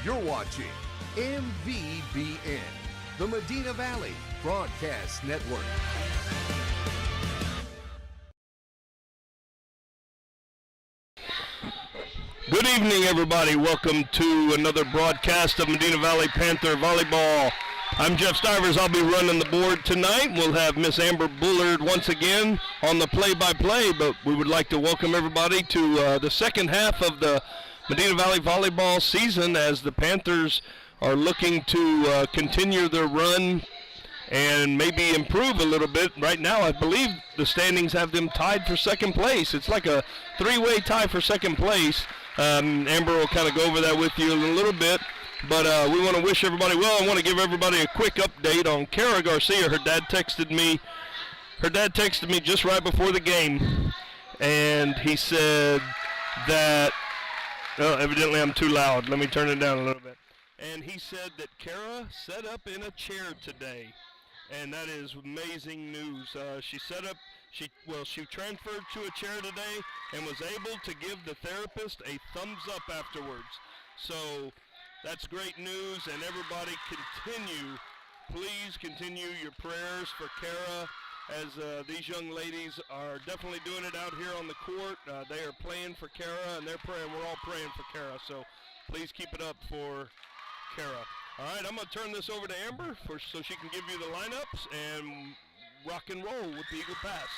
You're watching MVBN, the Medina Valley Broadcast Network. Good evening, everybody. Welcome to another broadcast of Medina Valley Panther Volleyball. I'm Jeff Stivers. I'll be running the board tonight. We'll have Miss Amber Bullard once again on the play-by-play, but we would like to welcome everybody to the second half of the Medina Valley volleyball season as the Panthers are looking to continue their run and maybe improve a little bit. Right now, I believe the standings have them tied for second place. It's like a three-way tie for second place. Amber will kind of go over that with you in a little bit, but we want to wish everybody well. I want to give everybody a quick update on Kara Garcia. Her dad texted me just right before the game, and he said that, evidently I'm too loud. Let me turn it down a little bit. And he said that Kara sat up in a chair today, and that is amazing news. She transferred to a chair today and was able to give the therapist a thumbs up afterwards. So that's great news, and everybody please continue your prayers for Kara, as these young ladies are definitely doing it out here on the court. They are playing for Kara, and they're praying. We're all praying for Kara, so please keep it up for Kara. All right, I'm going to turn this over to Amber so she can give you the lineups and rock and roll with the Eagle Pass.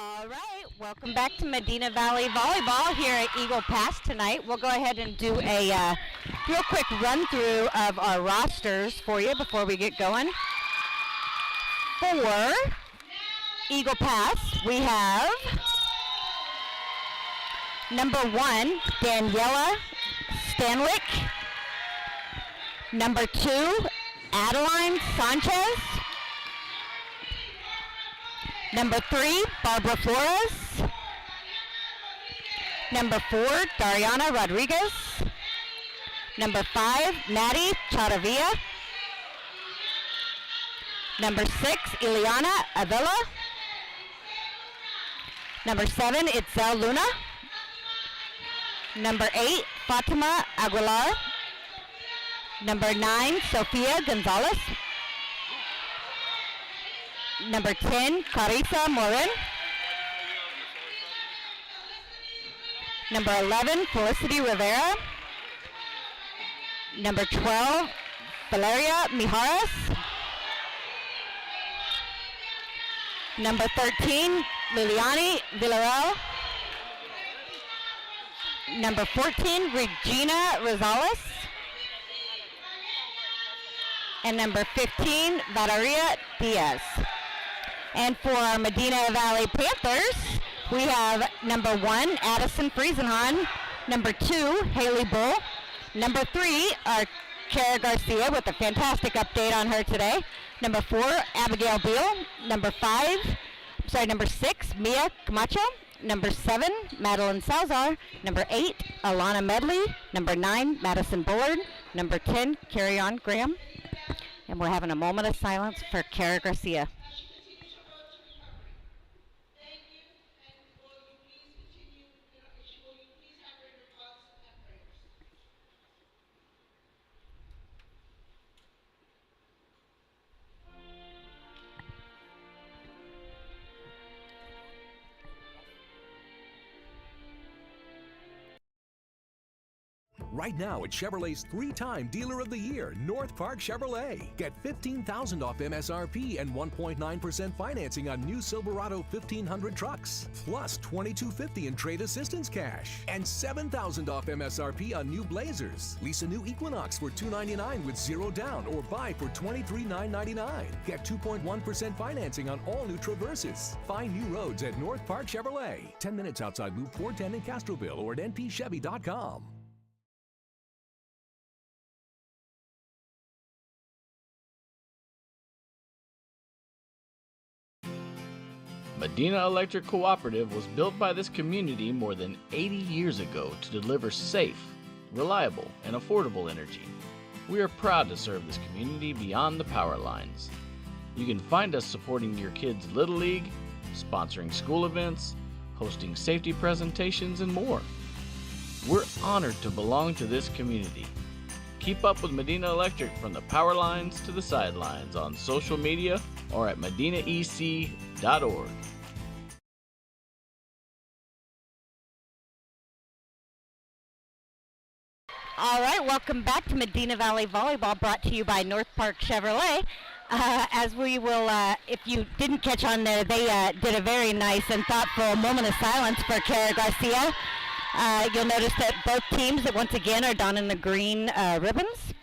All right, welcome back to Medina Valley Volleyball here at Eagle Pass tonight. We'll go ahead and do a real quick run through of our rosters for you before we get going. For Eagle Pass, we have number 1, Daniela Stanwyck. Number 2, Adeline Sanchez. Number 3, Barbara Flores. Number 4, Dariana Rodriguez. Number 5, Maddie Charavilla. Number 6, Ileana Avila. Number 7, Itzel Luna. Number 8, Fatima Aguilar. Number 9, Sofia Gonzalez. Number 10, Carissa Morin. Number 11, Felicity Rivera. Number 12, Valeria Mijares. Number 13, Liliani Villarreal. Number 14, Regina Rosales. And number 15, Valeria Diaz. And for our Medina Valley Panthers, we have number 1, Addison Friesenhahn. Number 2, Haley Bull. Number 3, our Kara Garcia with a fantastic update on her today. Number 4, Abigail Beal. Number 6, Mia Camacho. Number 7, Madeline Salzar. Number 8, Alana Medley. Number 9, Madison Bullard. Number 10, Carrie-On Graham. And we're having a moment of silence for Kara Garcia. Right now at Chevrolet's 3-time Dealer of the Year, North Park Chevrolet. Get $15,000 off MSRP and 1.9% financing on new Silverado 1500 trucks, plus $2,250 in trade assistance cash, and $7,000 off MSRP on new Blazers. Lease a new Equinox for $299 with 0 down, or buy for $23,999. Get 2.1% financing on all new Traverses. Find new roads at North Park Chevrolet. 10 minutes outside Loop 410 in Castroville or at npchevy.com. Medina Electric Cooperative was built by this community more than 80 years ago to deliver safe, reliable, and affordable energy. We are proud to serve this community beyond the power lines. You can find us supporting your kids' Little League, sponsoring school events, hosting safety presentations, and more. We're honored to belong to this community. Keep up with Medina Electric from the power lines to the sidelines on social media or at medinaec.org. All right, welcome back to Medina Valley Volleyball, brought to you by North Park Chevrolet. As we will, if you didn't catch on there, they did a very nice and thoughtful moment of silence for Kara Garcia. You'll notice that both teams, once again, are donning the green ribbons.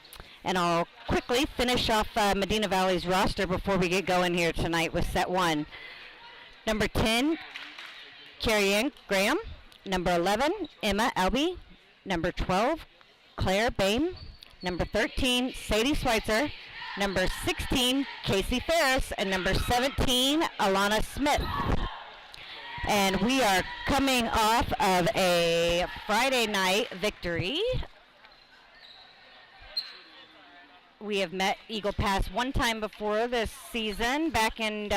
And I'll quickly finish off Medina Valley's roster before we get going here tonight with set one. Number 10, Carrie Ann Graham. Number 11, Emma Elby. Number 12, Claire Bain. Number 13, Sadie Schweitzer. Number 16, Casey Ferris. And number 17, Alana Smith. And we are coming off of a Friday night victory. We have met Eagle Pass one time before this season, back in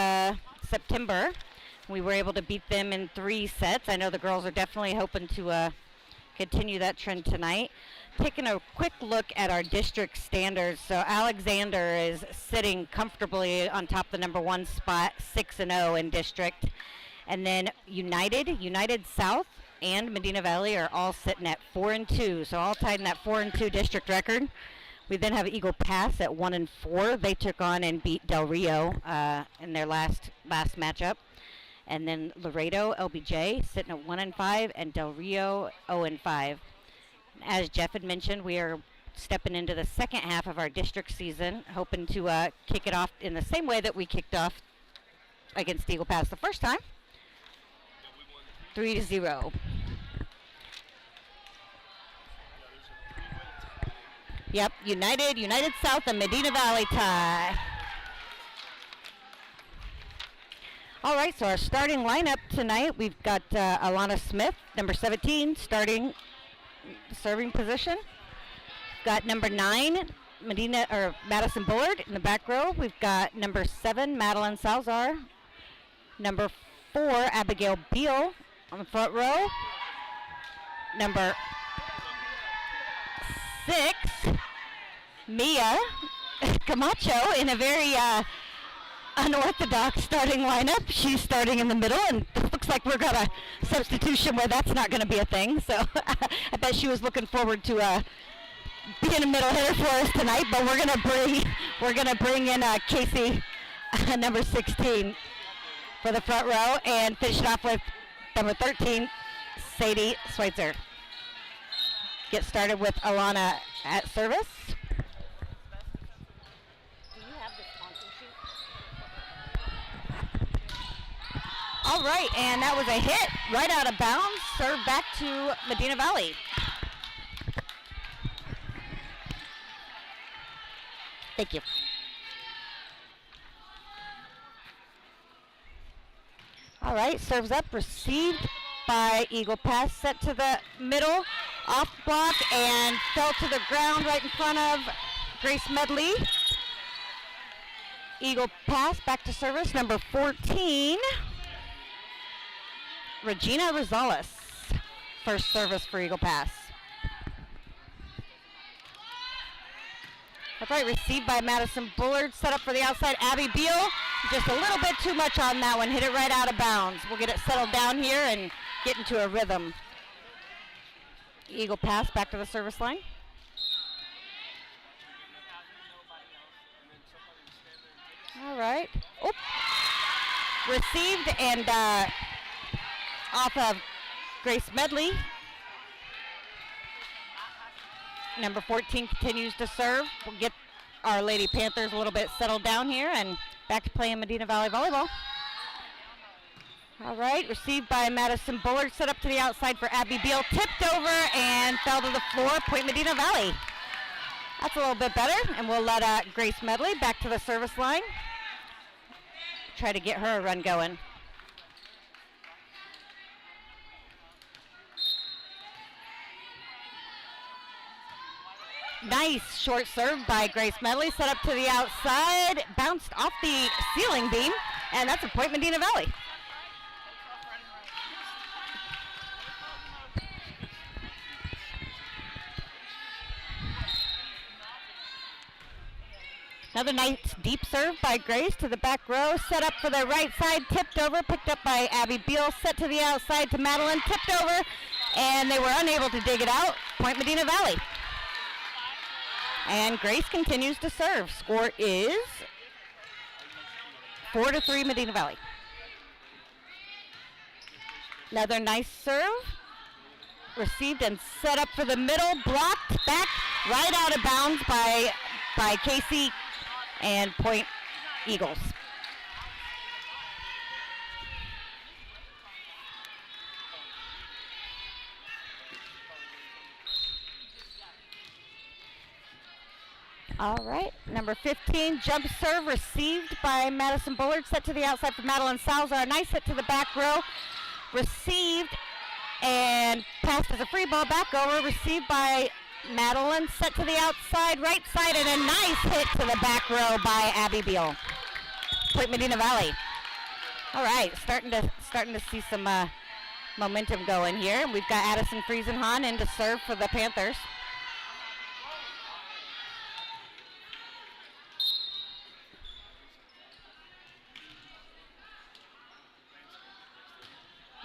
September. We were able to beat them in 3 sets. I know the girls are definitely hoping to continue that trend tonight. Taking a quick look at our district standards. So Alexander is sitting comfortably on top of the number 1 spot, 6-0 in district. And then United South, and Medina Valley are all sitting at 4-2. So all tied in that 4-2 district record. We then have Eagle Pass at 1-4. They took on and beat Del Rio in their last matchup. And then Laredo, LBJ, sitting at 1-5, and Del Rio 0-5. As Jeff had mentioned, we are stepping into the second half of our district season, hoping to kick it off in the same way that we kicked off against Eagle Pass the first time. 3-0. Yep, United South, and Medina Valley tie. All right, so our starting lineup tonight, we've got Alana Smith, number 17, starting serving position. Got number 9, Madison Bullard in the back row. We've got number 7, Madeline Salzar. Number 4, Abigail Beal on the front row. Number 6, Mia Camacho in a very unorthodox starting lineup. She's starting in the middle, and it looks like we've got a substitution where that's not going to be a thing. So I bet she was looking forward to being a middle hitter for us tonight. But we're gonna bring in Casey, number 16, for the front row, and finish it off with number 13, Sadie Schweitzer. Get started with Alana at service. Do you have the sponsor sheet? All right, and that was a hit right out of bounds, served back to Medina Valley. Thank you. All right, serves up, received by Eagle Pass, set to the middle, off block, and fell to the ground right in front of Grace Medley. Eagle Pass back to service, number 14, Regina Rosales, first service for Eagle Pass. That's right, received by Madison Bullard, set up for the outside, Abby Beal. Just a little bit too much on that one, hit it right out of bounds. We'll get it settled down here and get into a rhythm. Eagle Pass back to the service line. All right. Oop. Received and off of Grace Medley. Number 14 continues to serve. We'll get our Lady Panthers a little bit settled down here and back to playing Medina Valley Volleyball. All right, received by Madison Bullard, set up to the outside for Abby Beal, tipped over and fell to the floor, point Medina Valley. That's a little bit better, and we'll let Grace Medley back to the service line. Try to get her a run going. Nice short serve by Grace Medley, set up to the outside, bounced off the ceiling beam, and that's a point Medina Valley. Another nice deep serve by Grace to the back row. Set up for the right side. Tipped over. Picked up by Abby Beal. Set to the outside to Madeline. Tipped over. And they were unable to dig it out. Point Medina Valley. And Grace continues to serve. Score is 4-3 Medina Valley. Another nice serve. Received and set up for the middle. Blocked back right out of bounds by Casey, and point Eagles. All right, number 15, jump serve received by Madison Bullard, set to the outside for Madeline Salazar. Nice hit to the back row, received and passed as a free ball back over, received by Madeline, set to the outside, right side, and a nice hit to the back row by Abby Beal. Point Medina Valley. All right, starting to see some momentum going here. We've got Addison Friesenhahn in to serve for the Panthers.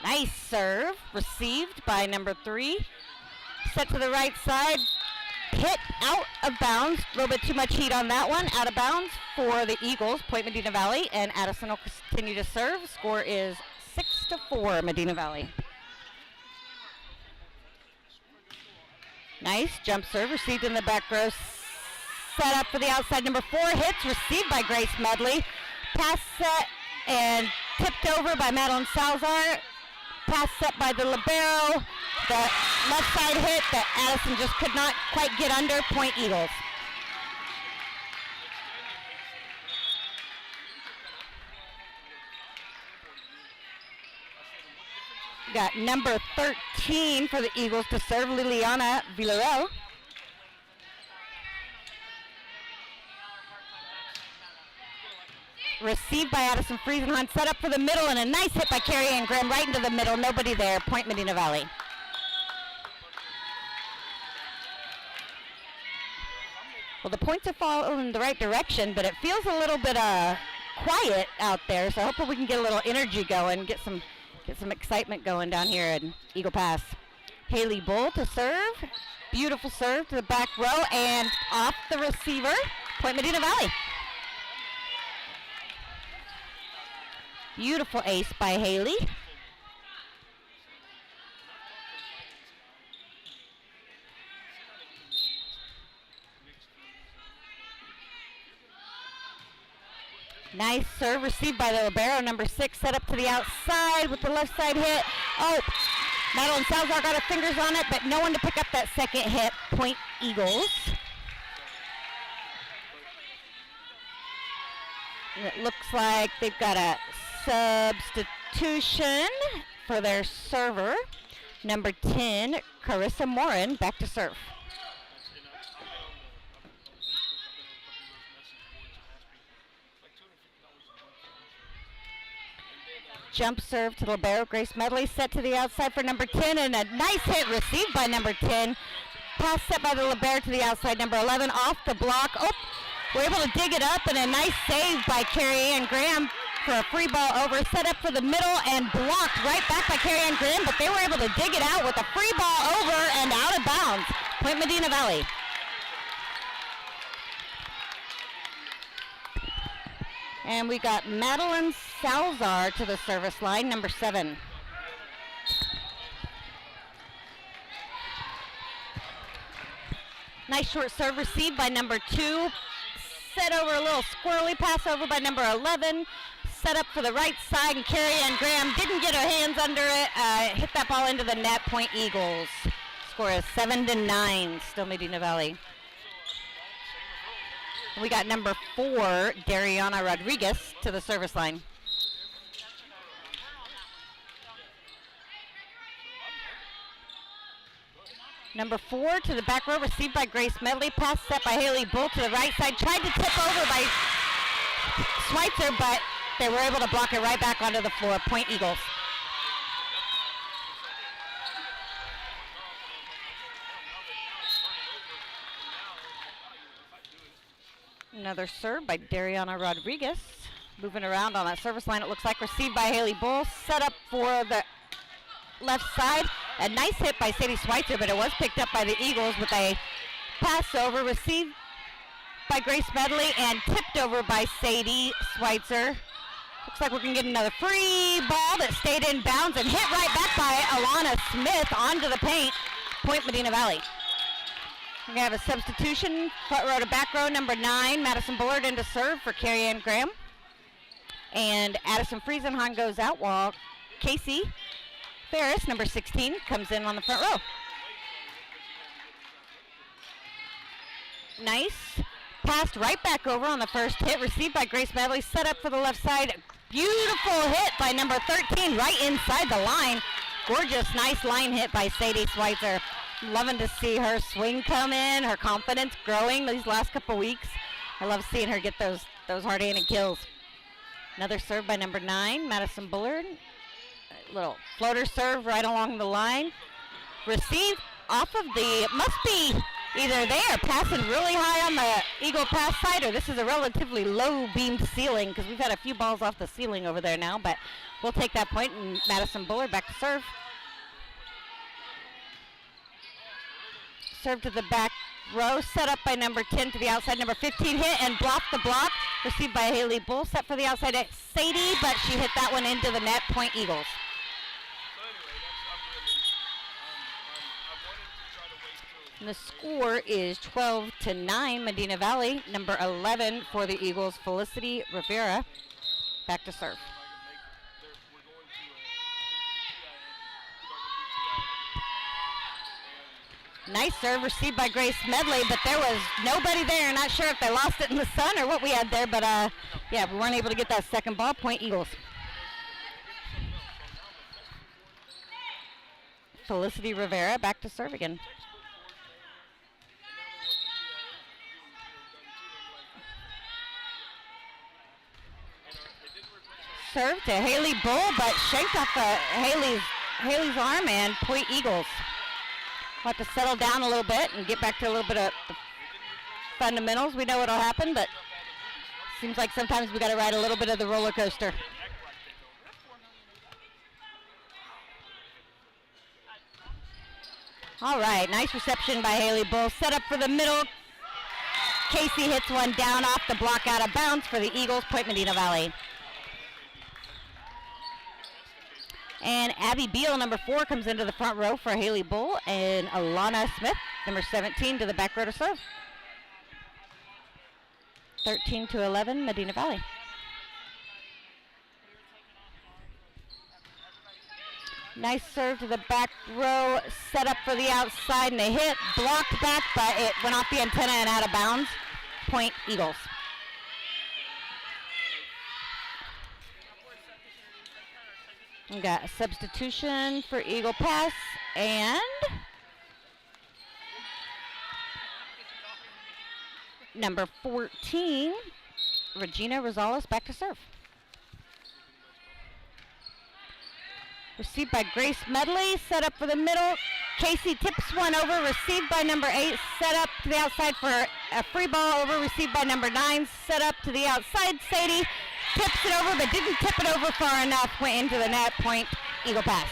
Nice serve, received by number 3. Set to the right side, hit out of bounds. A little bit too much heat on that one. Out of bounds for the Eagles, Point Medina Valley, and Addison will continue to serve. Score is 6-4 Medina Valley. Nice jump serve, received in the back row. Set up for the outside, number 4, hits, received by Grace Medley. Pass set and tipped over by Madeline Salazar. Pass set by the libero. The left side hit that Addison just could not quite get under. Point Eagles. Got number 13 for the Eagles to serve, Liliana Villarreal. Received by Addison Friesenhahn, set up for the middle, and a nice hit by Carrie Ann Graham right into the middle. Nobody there. Point Medina Valley. Well, the points are falling in the right direction, but it feels a little bit quiet out there. So hopefully we can get a little energy going, get some excitement going down here at Eagle Pass. Haley Bull to serve. Beautiful serve to the back row and off the receiver. Point Medina Valley. Beautiful ace by Haley. Nice serve received by the libero, number 6, set up to the outside with the left side hit. Oh, Madeline Salazar got her fingers on it, but no one to pick up that second hit. Point Eagles. And it looks like they've got a substitution for their server. Number 10, Carissa Morin, back to serve. Jump serve to libero, Grace Medley, set to the outside for number 10, and a nice hit received by number 10. Pass set by the libero to the outside, number 11, off the block. Oh, we're able to dig it up, and a nice save by Carrie Ann Graham for a free ball over. Set up for the middle and blocked right back by Carrie Ann Graham, but they were able to dig it out with a free ball over and out of bounds. Point Medina Valley. And we got Madeline Salazar to the service line, number 7. Nice short serve received by number 2. Set over a little squirrely pass over by number 11. Set up for the right side, and Carrie Ann Graham didn't get her hands under it. Hit that ball into the net. Point Eagles. Score is 7-9, still Medina Valley. We got number 4, Dariana Rodriguez, to the service line. Number 4 to the back row, received by Grace Medley. Pass set by Haley Bull to the right side. Tried to tip over by Schweitzer, but they were able to block it right back onto the floor. Point Eagles. Another serve by Dariana Rodriguez. Moving around on that service line, it looks like. Received by Haley Bull. Set up for the left side. A nice hit by Sadie Schweitzer, but it was picked up by the Eagles with a pass over. Received by Grace Medley and tipped over by Sadie Schweitzer. Looks like we're going to get another free ball that stayed in bounds and hit right back by Alana Smith onto the paint. Point Medina Valley. We're going to have a substitution. Front row to back row, number 9, Madison Bullard into serve for Carrie Ann Graham. And Addison Friesenhahn goes out while Casey Ferris, number 16, comes in on the front row. Nice. Passed right back over on the first hit. Received by Grace Medley. Set up for the left side. Beautiful hit by number 13 right inside the line. Gorgeous, nice line hit by Sadie Schweitzer. Loving to see her swing come in, her confidence growing these last couple weeks. I love seeing her get those hard-handed kills. Another serve by number 9, Madison Bullard. A little floater serve right along the line. Received off of the, must be either they are passing really high on the Eagle pass side, or this is a relatively low beamed ceiling, because we've had a few balls off the ceiling over there now, but we'll take that point, and Madison Bullard back to serve. Serve to the back row, set up by number 10 to the outside. Number 15 hit and blocked the block. Received by Haley Bull, set for the outside at Sadie, but she hit that one into the net. Point Eagles. And the score is 12-9, Medina Valley. Number 11 for the Eagles, Felicity Rivera, back to serve. Nice serve received by Grace Medley, but there was nobody there. Not sure if they lost it in the sun or what we had there, but yeah, we weren't able to get that second ball. Point Eagles. Felicity Rivera back to serve again. Serve to Haley Bull, but shanked off Haley's arm, and point Eagles. We'll have to settle down a little bit and get back to a little bit of the fundamentals. We know what'll happen, but seems like sometimes we got to ride a little bit of the roller coaster. All right, nice reception by Haley Bull. Set up for the middle. Casey hits one down off the block out of bounds for the Eagles. Point Medina Valley. And Abby Beal, number 4, comes into the front row for Haley Bull. And Alana Smith, number 17, to the back row to serve. 13-11, Medina Valley. Nice serve to the back row, set up for the outside, and they hit, blocked back, but it went off the antenna and out of bounds. Point Eagles. We got a substitution for Eagle pass, and number 14, Regina Rosales, back to serve. Received by Grace Medley, set up for the middle. Casey tips one over, received by number 8, set up to the outside for a free ball over, received by number 9, set up to the outside. Sadie tips it over, but didn't tip it over far enough, went into the net. Point Eagle pass.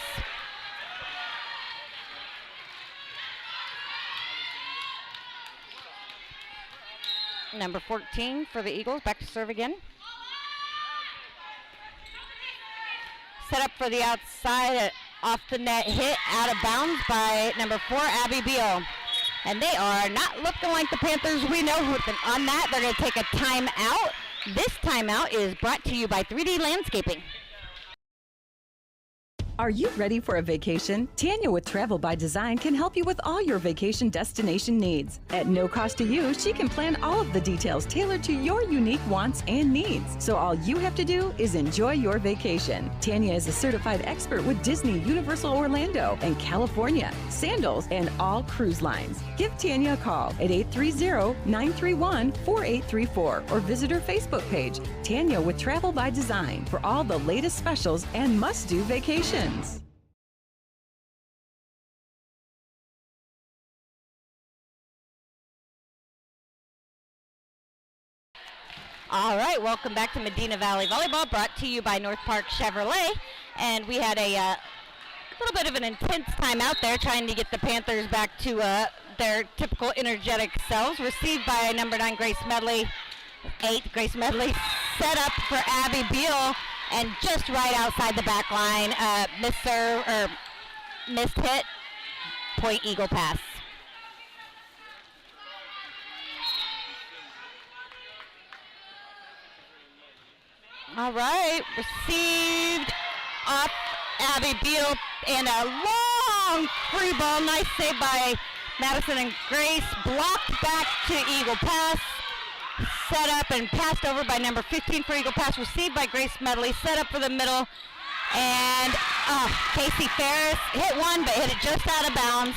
Number 14 for the Eagles, back to serve again. Set up for the outside, off the net, hit out of bounds by number 4, Abby Beal. And they are not looking like the Panthers we know. On that, they're going to take a timeout. This timeout is brought to you by 3D Landscaping. Are you ready for a vacation? Tanya with Travel by Design can help you with all your vacation destination needs. At no cost to you, she can plan all of the details tailored to your unique wants and needs. So all you have to do is enjoy your vacation. Tanya is a certified expert with Disney, Universal Orlando, and California, Sandals, and all cruise lines. Give Tanya a call at 830-931-4834 or visit her Facebook page, Tanya with Travel by Design, for all the latest specials and must-do vacations. All right, welcome back to Medina Valley Volleyball, brought to you by North Park Chevrolet. And we had a little bit of an intense time out there trying to get the Panthers back to their typical energetic selves. Received by number 9, Grace Medley. 8, Grace Medley, set up for Abby Beal, and just right outside the back line, missed hit, point Eagle pass. All right, received off Abby Beal, and a long free ball. Nice save by Madison and Grace. Blocked back to Eagle pass. Set up and passed over by number 15 for Eagle pass. Received by Grace Medley. Set up for the middle. And Casey Ferris hit one, but hit it just out of bounds.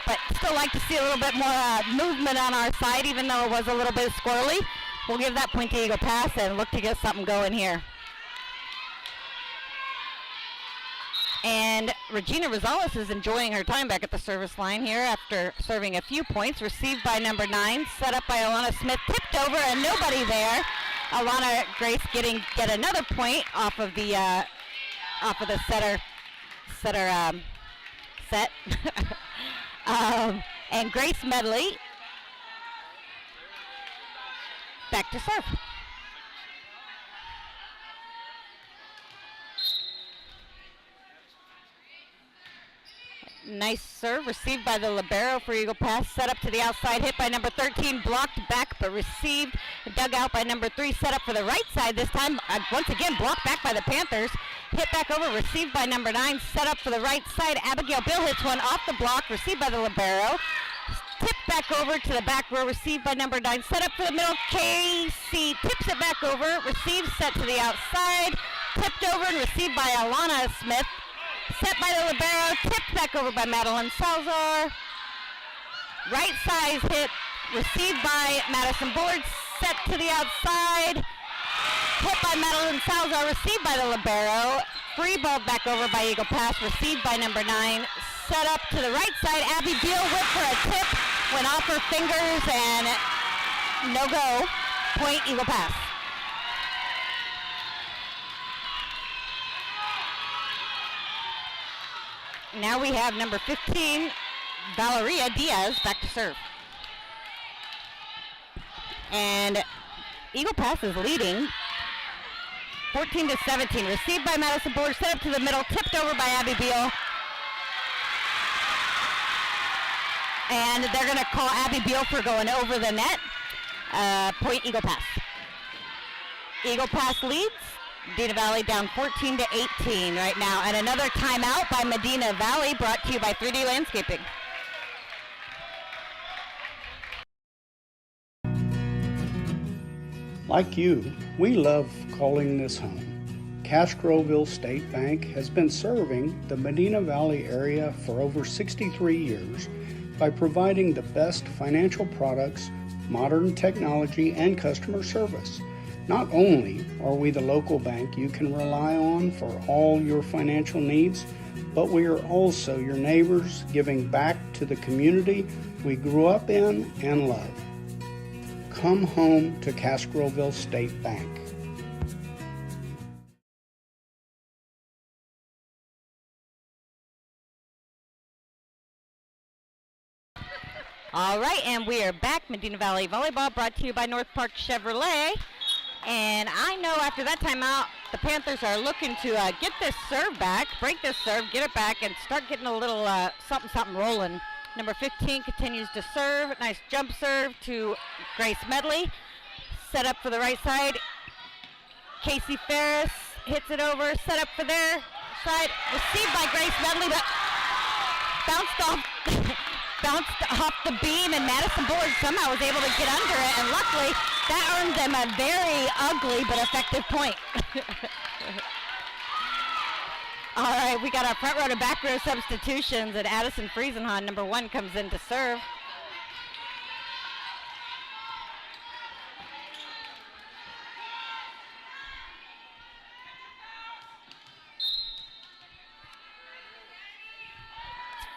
But still like to see a little bit more movement on our side, even though it was a little bit squirrely. We'll give that point to Eagle pass and look to get something going here. And Regina Rosales is enjoying her time back at the service line here after serving a few points. Received by number 9, set up by Alana Smith, tipped over and nobody there. Alana Grace get another point off of the setter set. And Grace Medley back to serve. Nice serve, received by the libero for Eagle pass, set up to the outside, hit by number 13, blocked back but received, dug out by number 3, set up for the right side this time, once again blocked back by the Panthers, hit back over, received by number 9, set up for the right side, Abigail Bill hits one off the block, received by the libero, tipped back over to the back row, received by number 9, set up for the middle, Casey tips it back over, received, set to the outside, tipped over and received by Alana Smith, set by the libero, tipped back over by Madeline Salzar. Right size hit, received by Madison Bullard, set to the outside. Hit by Madeline Salzar, received by the libero. Free ball back over by Eagle pass, received by number 9. Set up to the right side, Abby Beal went for a tip, went off her fingers, and no go. Point Eagle pass. Now we have number 15, Valeria Diaz, back to serve. And Eagle pass is leading 14-17. Received by Madison Bullard, set up to the middle, tipped over by Abby Beal. And they're going to call Abby Beal for going over the net. Point Eagle pass. Eagle pass leads. Medina Valley down 14-18 right now. And another timeout by Medina Valley, brought to you by 3D Landscaping. Like you, we love calling this home. Castroville State Bank has been serving the Medina Valley area for over 63 years by providing the best financial products, modern technology, and customer service. Not only are we the local bank you can rely on for all your financial needs, but we are also your neighbors, giving back to the community we grew up in and love. Come home to Castroville State Bank. All right, and we are back. Medina Valley Volleyball, brought to you by North Park Chevrolet. And I know after that timeout, the Panthers are looking to get this serve back, break this serve, get it back, and start getting a little something rolling. Number 15 continues to serve. Nice jump serve to Grace Medley. Set up for the right side. Casey Ferris hits it over. Set up for their side. Received by Grace Medley, but bounced off the beam, and Madison Bullard somehow was able to get under it, and luckily that earned them a very ugly but effective point. All right, we got our front row to back row substitutions, and Addison Friesenhahn, number 1, comes in to serve.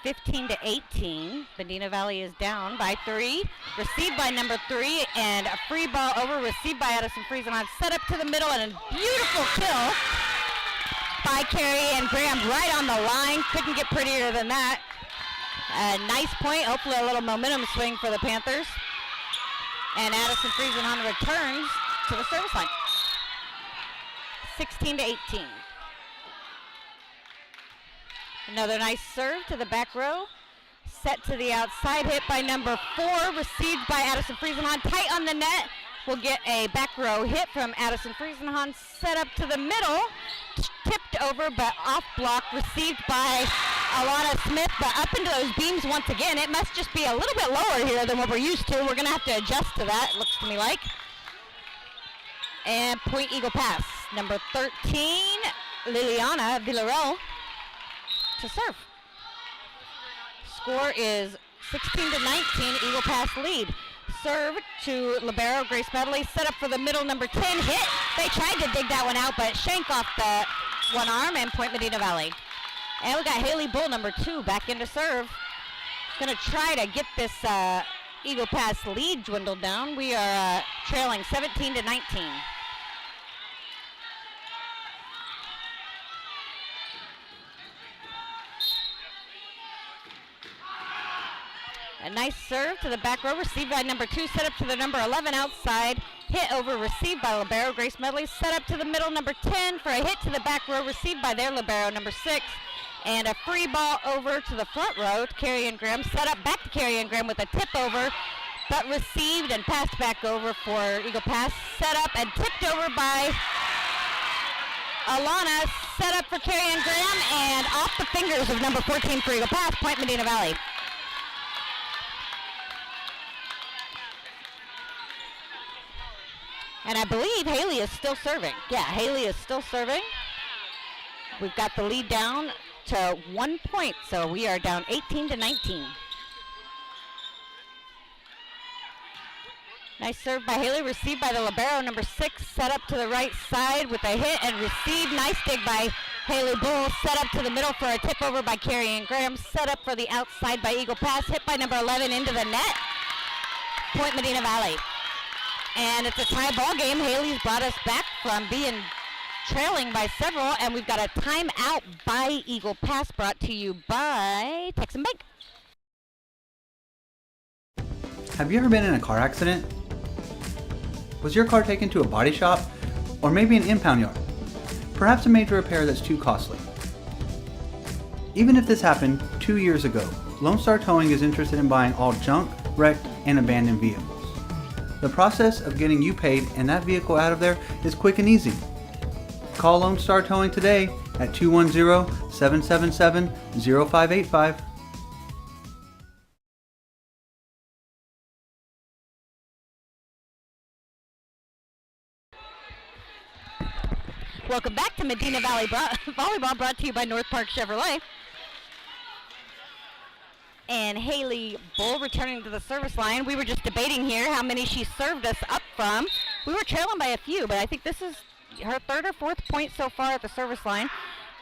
15-18. Medina Valley is down by 3. Received by number 3, and a free ball over, received by Addison Friesenhahn. Set up to the middle, and a beautiful kill by Carrie and Graham right on the line. Couldn't get prettier than that. A nice point, hopefully a little momentum swing for the Panthers. And Addison Friesenhahn returns to the service line. 16-18. Another nice serve to the back row. Set to the outside, hit by number 4, received by Addison Friesenhahn. Tight on the net. We'll get a back row hit from Addison Friesenhahn. Set up to the middle. Tipped over, but off block. Received by Alana Smith, but up into those beams once again. It must just be a little bit lower here than what we're used to. We're going to have to adjust to that, it looks to me like. And point Eagle pass. Number 13, Liliana Villarreal to serve. Score is 16-19, Eagle pass lead. Serve to libero Grace Medley, set up for the middle, number 10, hit. They tried to dig that one out, but shank off the one arm, and point Medina Valley. And we got Haley Bull, number 2, back into serve. Gonna try to get this Eagle pass lead dwindled down. We are trailing 17-19. A nice serve to the back row, received by number 2, set up to the number 11 outside. Hit over, received by libero Grace Medley. Set up to the middle, number 10 for a hit to the back row, received by their libero, number 6. And a free ball over to the front row to Carrie and Graham. Set up back to Carrie and Graham with a tip over, but received and passed back over for Eagle pass. Set up and tipped over by Alana. Set up for Carrie and Graham, and off the fingers of number 14 for Eagle pass, point Medina Valley. And I believe Haley is still serving. Yeah, Haley is still serving. We've got the lead down to 1 point, so we are down 18-19. Nice serve by Haley, received by the libero, number 6, set up to the right side with a hit and received. Nice dig by Haley Bull, set up to the middle for a tip over by Carrie and Graham, set up for the outside by Eagle pass, hit by number 11 into the net. Point Medina Valley. And it's a tie ball game. Haley's brought us back from being trailing by several, and we've got a timeout by Eagle pass brought to you by Texan Bank. Have you ever been in a car accident? Was your car taken to a body shop, or maybe an impound yard? Perhaps a major repair that's too costly. Even if this happened 2 years ago, Lone Star Towing is interested in buying all junk, wrecked, and abandoned vehicles. The process of getting you paid and that vehicle out of there is quick and easy. Call Lone Star Towing today at 210-777-0585. Welcome back to Medina Valley Volleyball, brought to you by North Park Chevrolet. And Haley Bull returning to the service line. We were just debating here how many she served us up from. We were trailing by a few, but I think this is her 3rd or 4th point so far at the service line.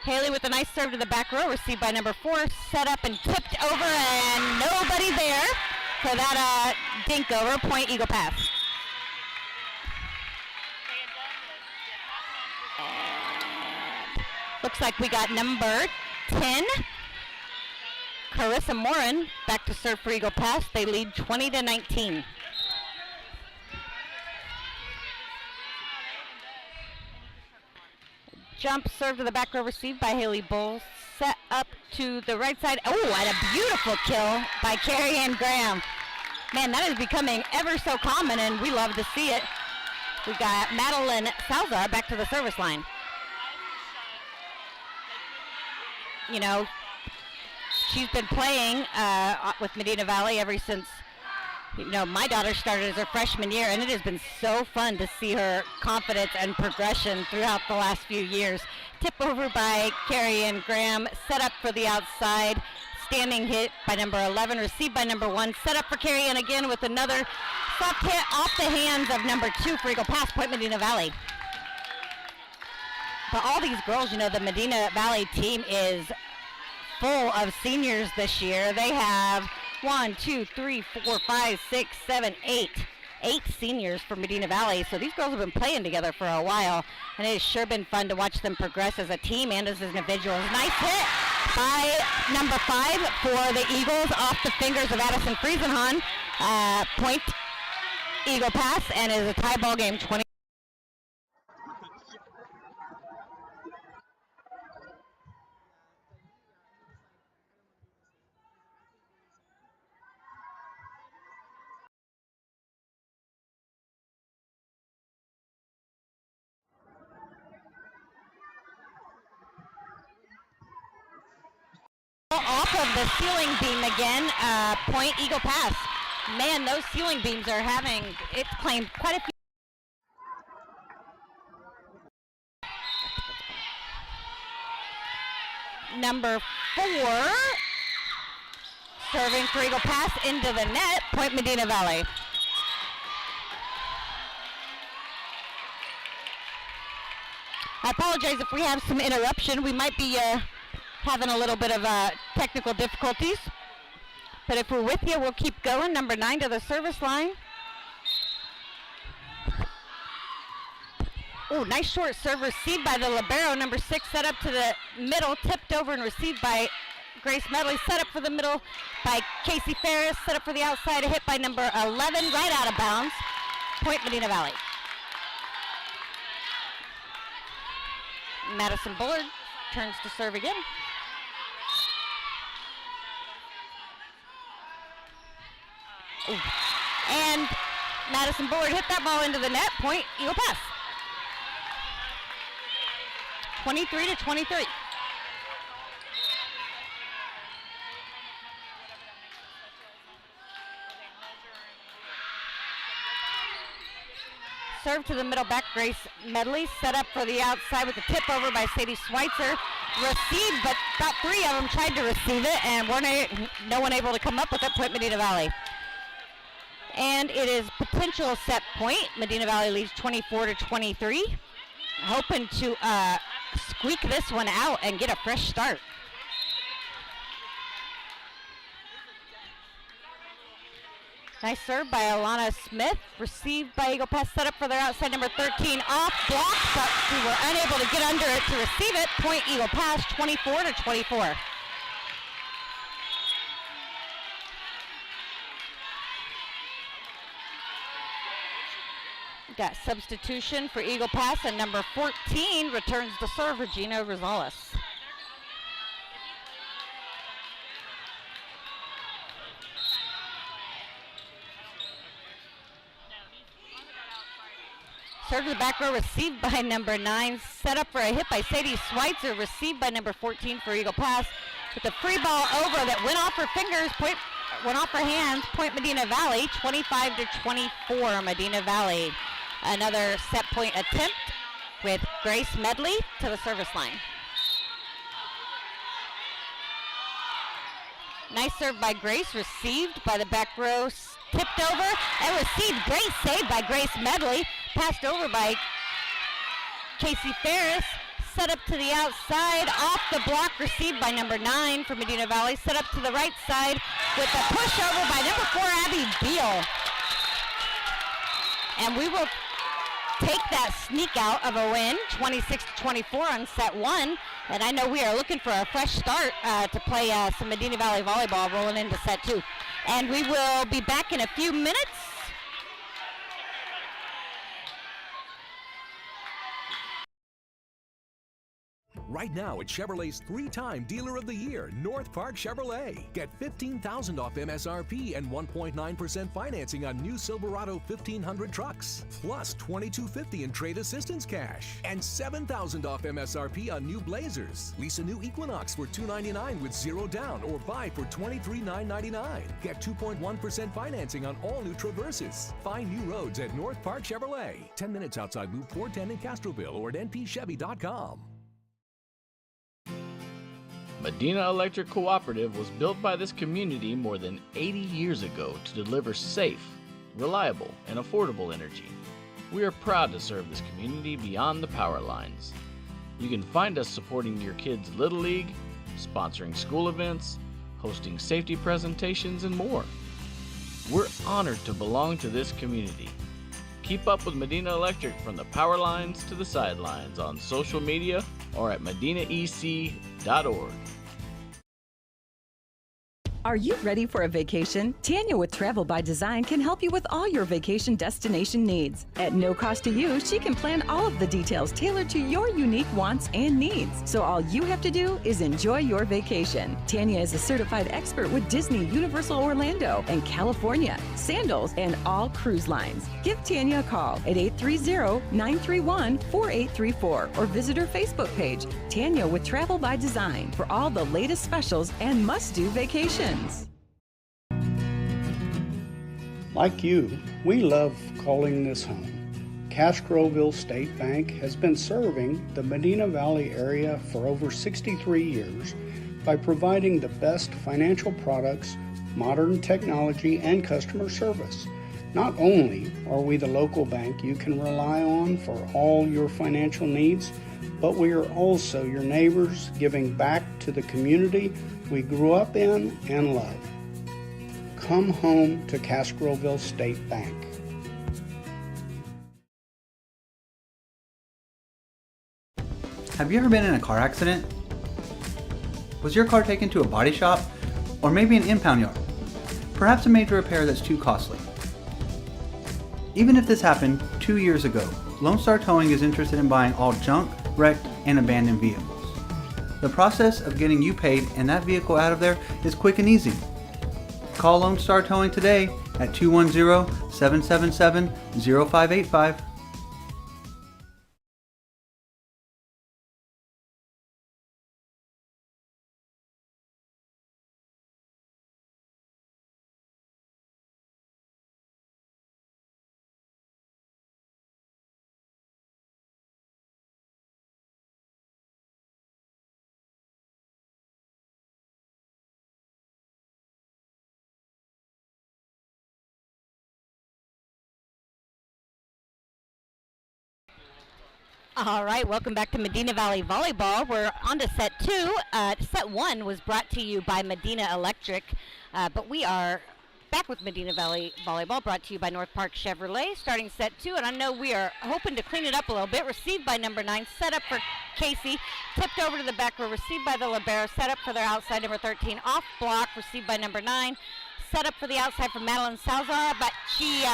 Haley with a nice serve to the back row, received by number 4, set up and tipped over, and nobody there for that dink over, point Eagle pass. And looks like we got number 10, Carissa Morin, back to serve for Eagle pass. They lead 20-19. Jump serve to the back row, received by Haley Bull. Set up to the right side. Oh, and a beautiful kill by Carrie Ann Graham. Man, that is becoming ever so common, and we love to see it. We got Madeline Salazar back to the service line. You know, she's been playing with Medina Valley ever since, you know, my daughter started as her freshman year, and it has been so fun to see her confidence and progression throughout the last few years. Tip over by Carrie Ann Graham, set up for the outside, standing hit by number 11, received by number 1, set up for Carrie Ann again with another soft hit off the hands of number 2 for Eagle pass, point Medina Valley. But all these girls, you know, the Medina Valley team is full of seniors this year. They have 1, 2, 3, 4, 5, 6, 7, 8 seniors for Medina Valley. So these girls have been playing together for a while, and it has sure been fun to watch them progress as a team and as individuals. Nice hit by number 5 for the Eagles off the fingers of Addison Friesenhahn. Point Eagle pass, and is a tie ball game 20. Off of the ceiling beam again, point Eagle pass. Man, those ceiling beams are having, it's claimed quite a few. Number 4, serving for Eagle pass into the net, point Medina Valley. I apologize if we have some interruption. We might be having a little bit of technical difficulties. But if we're with you, we'll keep going. Number 9 to the service line. Oh, nice short serve received by the libero. Number 6 set up to the middle, tipped over and received by Grace Medley. Set up for the middle by Casey Ferris. Set up for the outside, a hit by number 11, right out of bounds. Point Medina Valley. Madison Bullard turns to serve again. Ooh. And Madison Bullard hit that ball into the net. Point Eagle pass. 23-23. Serve to the middle back, Grace Medley. Set up for the outside with a tip over by Sadie Schweitzer. Received, but about 3 of them tried to receive it, and no one able to come up with it. Point Medina Valley. And it is potential set point. Medina Valley leads 24-23. Hoping to squeak this one out and get a fresh start. Nice serve by Alana Smith. Received by Eagle pass, set up for their outside number 13. Off block, but we were unable to get under it to receive it. Point Eagle pass, 24-24. Got substitution for Eagle pass, and number 14 returns the serve, Regina Rosales. Serve to the back row, received by number 9. Set up for a hit by Sadie Schweitzer, received by number 14 for Eagle pass. With the free ball over that went off her fingers, went off her hands, point Medina Valley, 25-24 Medina Valley. Another set point attempt with Grace Medley to the service line. Nice serve by Grace, received by the back row, tipped over and received. Great save by Grace Medley, passed over by Casey Ferris. Set up to the outside, off the block, received by number 9 for Medina Valley. Set up to the right side with a pushover by number 4, Abby Beal. And we will take that sneak out of a win, 26-24 on set 1. And I know we are looking for a fresh start to play some Medina Valley volleyball rolling into set 2. And we will be back in a few minutes. Right now at Chevrolet's 3-time Dealer of the Year, North Park Chevrolet. Get $15,000 off MSRP and 1.9% financing on new Silverado 1500 trucks. Plus $2,250 in trade assistance cash. And $7,000 off MSRP on new Blazers. Lease a new Equinox for $299 with 0 down or buy for $23,999. Get 2.1% financing on all new Traverses. Find new roads at North Park Chevrolet. 10 minutes outside Loop 410 in Castroville or at npchevy.com. Medina Electric Cooperative was built by this community more than 80 years ago to deliver safe, reliable, and affordable energy. We are proud to serve this community beyond the power lines. You can find us supporting your kids' Little League, sponsoring school events, hosting safety presentations, and more. We're honored to belong to this community. Keep up with Medina Electric from the power lines to the sidelines on social media or at medinaec.org. Are you ready for a vacation? Tanya with Travel by Design can help you with all your vacation destination needs. At no cost to you, she can plan all of the details tailored to your unique wants and needs. So all you have to do is enjoy your vacation. Tanya is a certified expert with Disney, Universal Orlando, and California, Sandals, and all cruise lines. Give Tanya a call at 830-931-4834 or visit her Facebook page, Tanya with Travel by Design, for all the latest specials and must-do vacations. Like you, we love calling this home. Castroville State Bank has been serving the Medina Valley area for over 63 years by providing the best financial products, modern technology, and customer service. Not only are we the local bank you can rely on for all your financial needs, but we are also your neighbors, giving back to the community we grew up in and love. Come home to Castroville State Bank. Have you ever been in a car accident? Was your car taken to a body shop or maybe an impound yard? Perhaps a major repair that's too costly. Even if this happened 2 years ago, Lone Star Towing is interested in buying all junk, wrecked, and abandoned vehicles. The process of getting you paid and that vehicle out of there is quick and easy. Call Lone Star Towing today at 210-777-0585. All right, welcome back to Medina Valley Volleyball. We're on to set two. Set one was brought to you by Medina Electric, but we are back with Medina Valley Volleyball, brought to you by North Park Chevrolet, starting set two. And I know we are hoping to clean it up a little bit. Received by number 9, set up for Casey, tipped over to the back row, received by the libero, set up for their outside number 13, off block, received by number 9, set up for the outside for Madeline Salazar, but she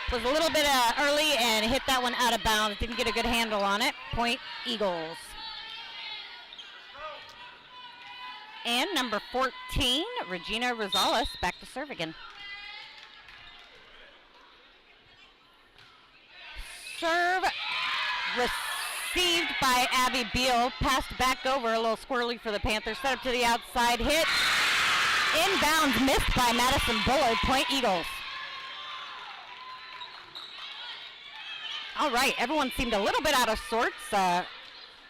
was a little bit early and hit that one out of bounds. Didn't get a good handle on it. Point Eagles. And number 14, Regina Rosales, back to serve again. Serve received by Abby Beal. Passed back over, a little squirrely for the Panthers. Set up to the outside, hit. Inbounds, missed by Madison Bullard. Point Eagles. All right, everyone seemed a little bit out of sorts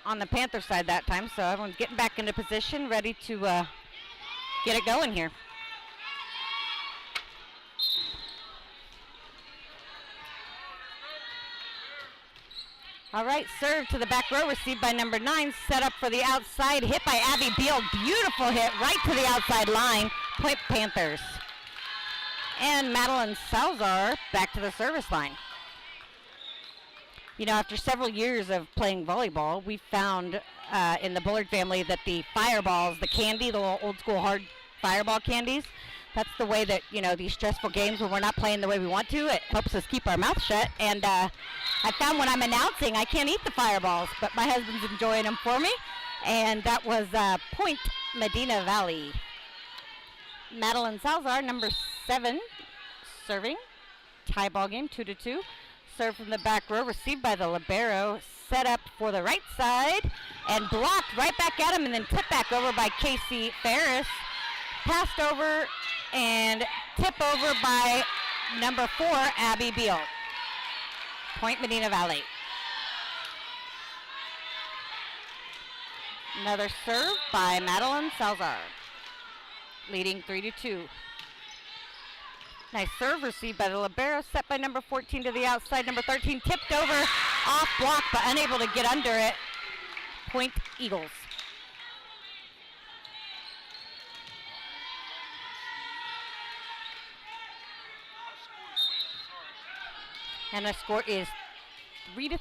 on the Panther side that time, so everyone's getting back into position, ready to get it going here. All right, serve to the back row, received by number 9, set up for the outside, hit by Abby Beal. Beautiful hit right to the outside line. Point Panthers. And Madeline Salazar back to the service line. You know, after several years of playing volleyball, we found in the Bullard family that the fireballs, the candy, the little old school hard fireball candies, that's the way that, you know, these stressful games when we're not playing the way we want to, it helps us keep our mouth shut. And I found when I'm announcing, I can't eat the fireballs, but my husband's enjoying them for me. And that was Point Medina Valley. Madeline Salazar, number 7, serving. Tie ball game, 2-2. Serve from the back row, received by the libero, set up for the right side, and blocked right back at him, and then tipped back over by Casey Ferris. Passed over and tip over by number 4, Abby Beal. Point Medina Valley. Another serve by Madeline Salazar, leading 3-2. Nice serve received by the libero, set by number 14 to the outside. Number 13 tipped over, off block, but unable to get under it. Point Eagles. And the score is 3-3.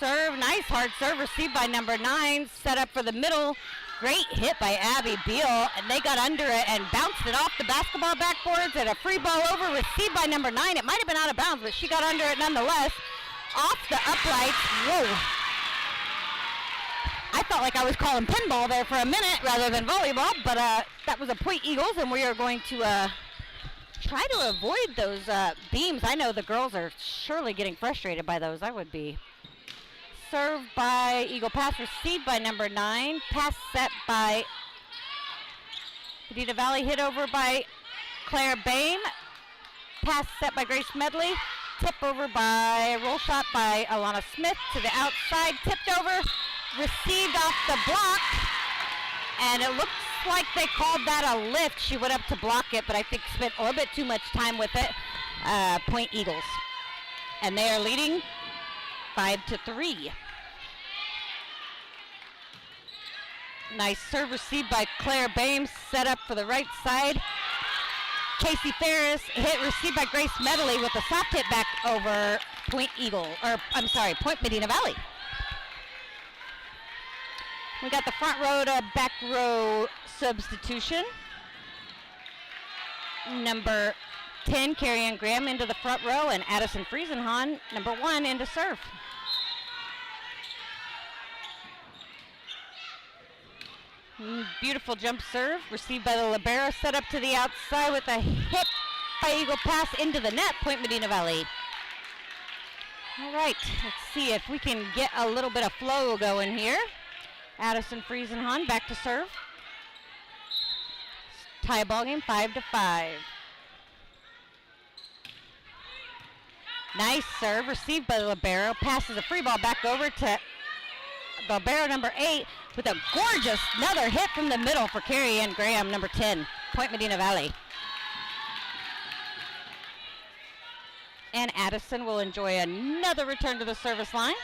Serve, nice hard serve received by number 9. Set up for the middle. Great hit by Abby Beal, and they got under it and bounced it off the basketball backboards, and a free ball over received by number 9. It might have been out of bounds, but she got under it nonetheless. Off the uprights. Whoa. I felt like I was calling pinball there for a minute rather than volleyball, but that was a point Eagles, and we are going to try to avoid those beams. I know the girls are surely getting frustrated by those. I would be. Served by Eagle Pass, received by number 9. Pass set by Medina Valley, hit over by Claire Bame. Pass set by Grace Medley. Tip over by, roll shot by Alana Smith to the outside. Tipped over, received off the block. And it looks like they called that a lift. She went up to block it, but I think spent a little bit too much time with it. Point Eagles. And they are leading 5-3. Nice serve received by Claire Bames, set up for the right side. Casey Ferris, hit received by Grace Medley with a soft hit back over Point Medina Valley. We got the front row to back row substitution. Number 10, Carrie Ann Graham into the front row, and Addison Friesenhahn, number 1, into serve. Beautiful jump serve, received by the libero, set up to the outside with a hit by Eagle Pass into the net, Point Medina Valley. All right, let's see if we can get a little bit of flow going here. Addison Friesenhahn back to serve. Tie ball game, 5-5. Nice serve, received by the libero, passes a free ball back over to libero number 8 with a gorgeous another hit from the middle for Carrie Ann Graham, number 10, Point Medina Valley. And Addison will enjoy another return to the service line.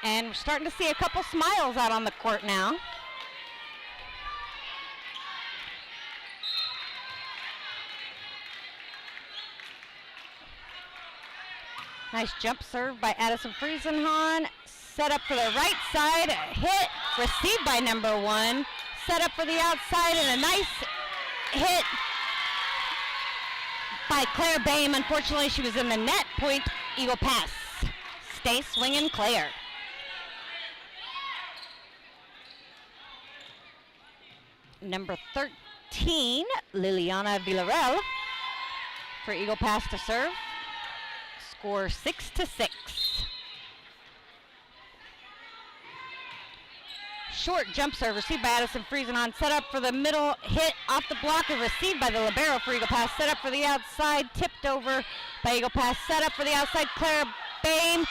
And we're starting to see a couple smiles out on the court now. Nice jump serve by Addison Friesenhahn. Set up for the right side. Hit received by number 1. Set up for the outside and a nice hit by Claire Bame. Unfortunately, she was in the net. Point Eagle Pass. Stay swinging, Claire. Number 13, Liliana Villarreal for Eagle Pass to serve. Score 6-6. Short jump serve received by Addison Friesenhahn. Set up for the middle, hit off the block and received by the libero for Eagle Pass. Set up for the outside, tipped over by Eagle Pass. Set up for the outside, Claire Bame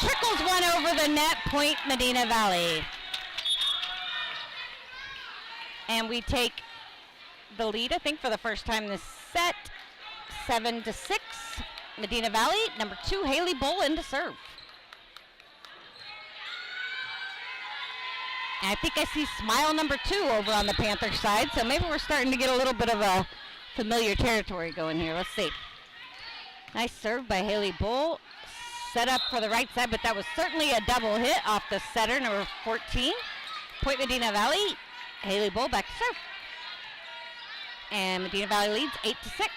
trickles one over the net, Point Medina Valley. And we take the lead, I think, for the first time this set, 7-6. Medina Valley, number 2, Haley Bull into serve. And I think I see smile number 2 over on the Panther side, so maybe we're starting to get a little bit of a familiar territory going here. Let's see. Nice serve by Haley Bull. Set up for the right side, but that was certainly a double hit off the setter, number 14. Point Medina Valley, Haley Bull back to serve. And Medina Valley leads 8-6.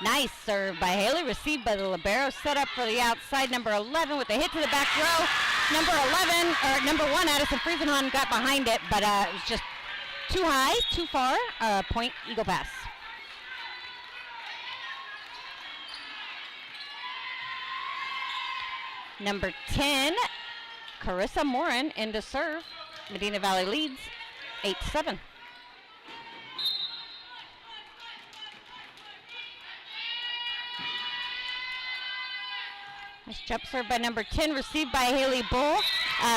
Nice serve by Haley, received by the libero, set up for the outside, number 11 with a hit to the back row. Number 1, Addison Friesenhahn got behind it, but it was just too high, too far. Point Eagle Pass. Number 10, Carissa Morin into serve. Medina Valley leads 8-7. Nice jump serve by number 10, received by Haley Bull,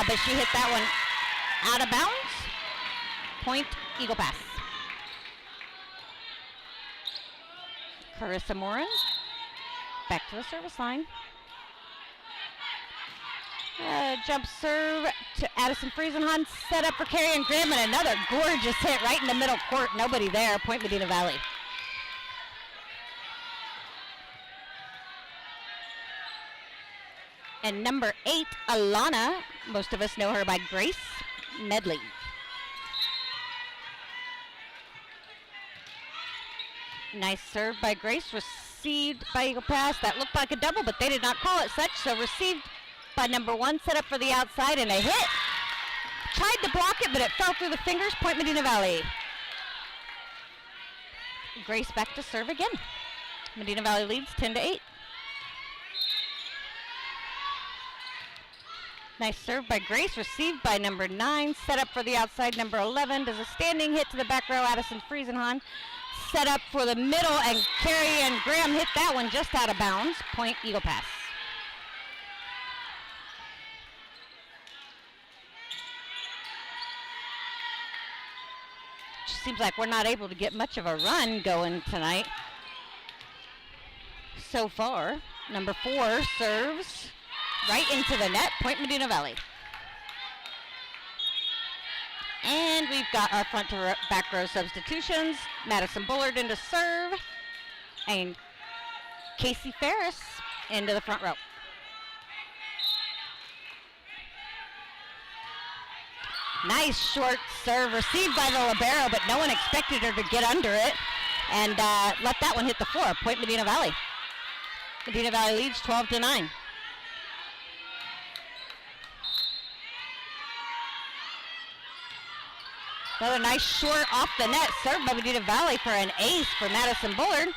but she hit that one out of bounds. Point Eagle Pass. Carissa Morin back to the service line. Jump serve to Addison Friesenhahn, set up for Carrie and Graham, and another gorgeous hit right in the middle court. Nobody there, point Medina Valley. And number 8, Alana, most of us know her by Grace Medley. Nice serve by Grace, received by Eagle Pass. That looked like a double, but they did not call it such, so received by number 1, set up for the outside, and a hit. Tried to block it, but it fell through the fingers, point Medina Valley. Grace back to serve again. Medina Valley leads 10-8. Nice serve by Grace, received by number 9, set up for the outside, number 11, does a standing hit to the back row, Addison Friesenhahn, set up for the middle, and Carrie and Graham hit that one just out of bounds, point Eagle Pass. Just seems like we're not able to get much of a run going tonight so far. Number 4 serves right into the net, point Medina Valley. And we've got our front to back row substitutions. Madison Bullard into serve, and Casey Ferris into the front row. Nice short serve received by the libero, but no one expected her to get under it and let that one hit the floor, point Medina Valley. Medina Valley leads 12-9. Another nice short off the net serve by Medina Valley for an ace for Madison Bullard.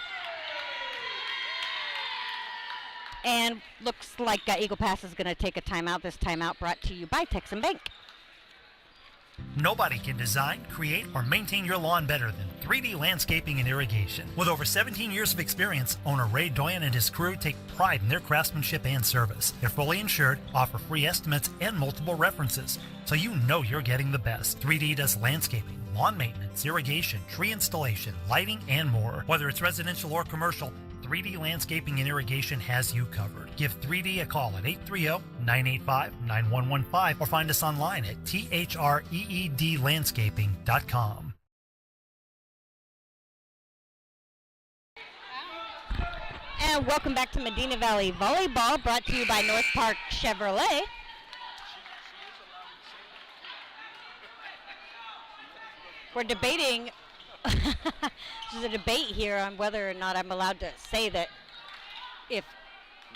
And looks like Eagle Pass is going to take a timeout. This timeout brought to you by Texan Bank. Nobody can design, create, or maintain your lawn better than 3D Landscaping and Irrigation. With over 17 years of experience, owner Ray Doyen and his crew take pride in their craftsmanship and service. They're fully insured, offer free estimates, and multiple references, so you know you're getting the best. 3D does landscaping, lawn maintenance, irrigation, tree installation, lighting, and more. Whether it's residential or commercial, 3D Landscaping and Irrigation has you covered. Give 3D a call at 830-985-9115 or find us online at threedlandscaping.com. And welcome back to Medina Valley Volleyball, brought to you by North Park Chevrolet. We're debating, there's a debate here on whether or not I'm allowed to say that if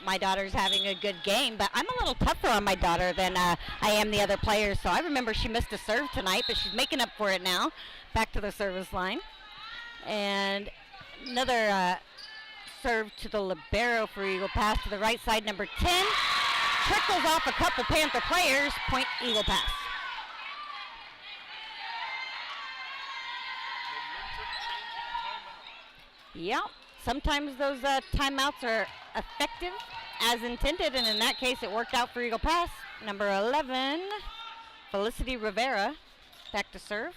my daughter's having a good game, but I'm a little tougher on my daughter than I am the other players. So I remember she missed a serve tonight, but she's making up for it now. Back to the service line. And another serve to the libero for Eagle Pass to the right side, number 10. Trickles off a couple Panther players, point Eagle Pass. Yeah, sometimes those timeouts are effective as intended, and in that case it worked out for Eagle Pass. Number 11, Felicity Rivera, back to serve.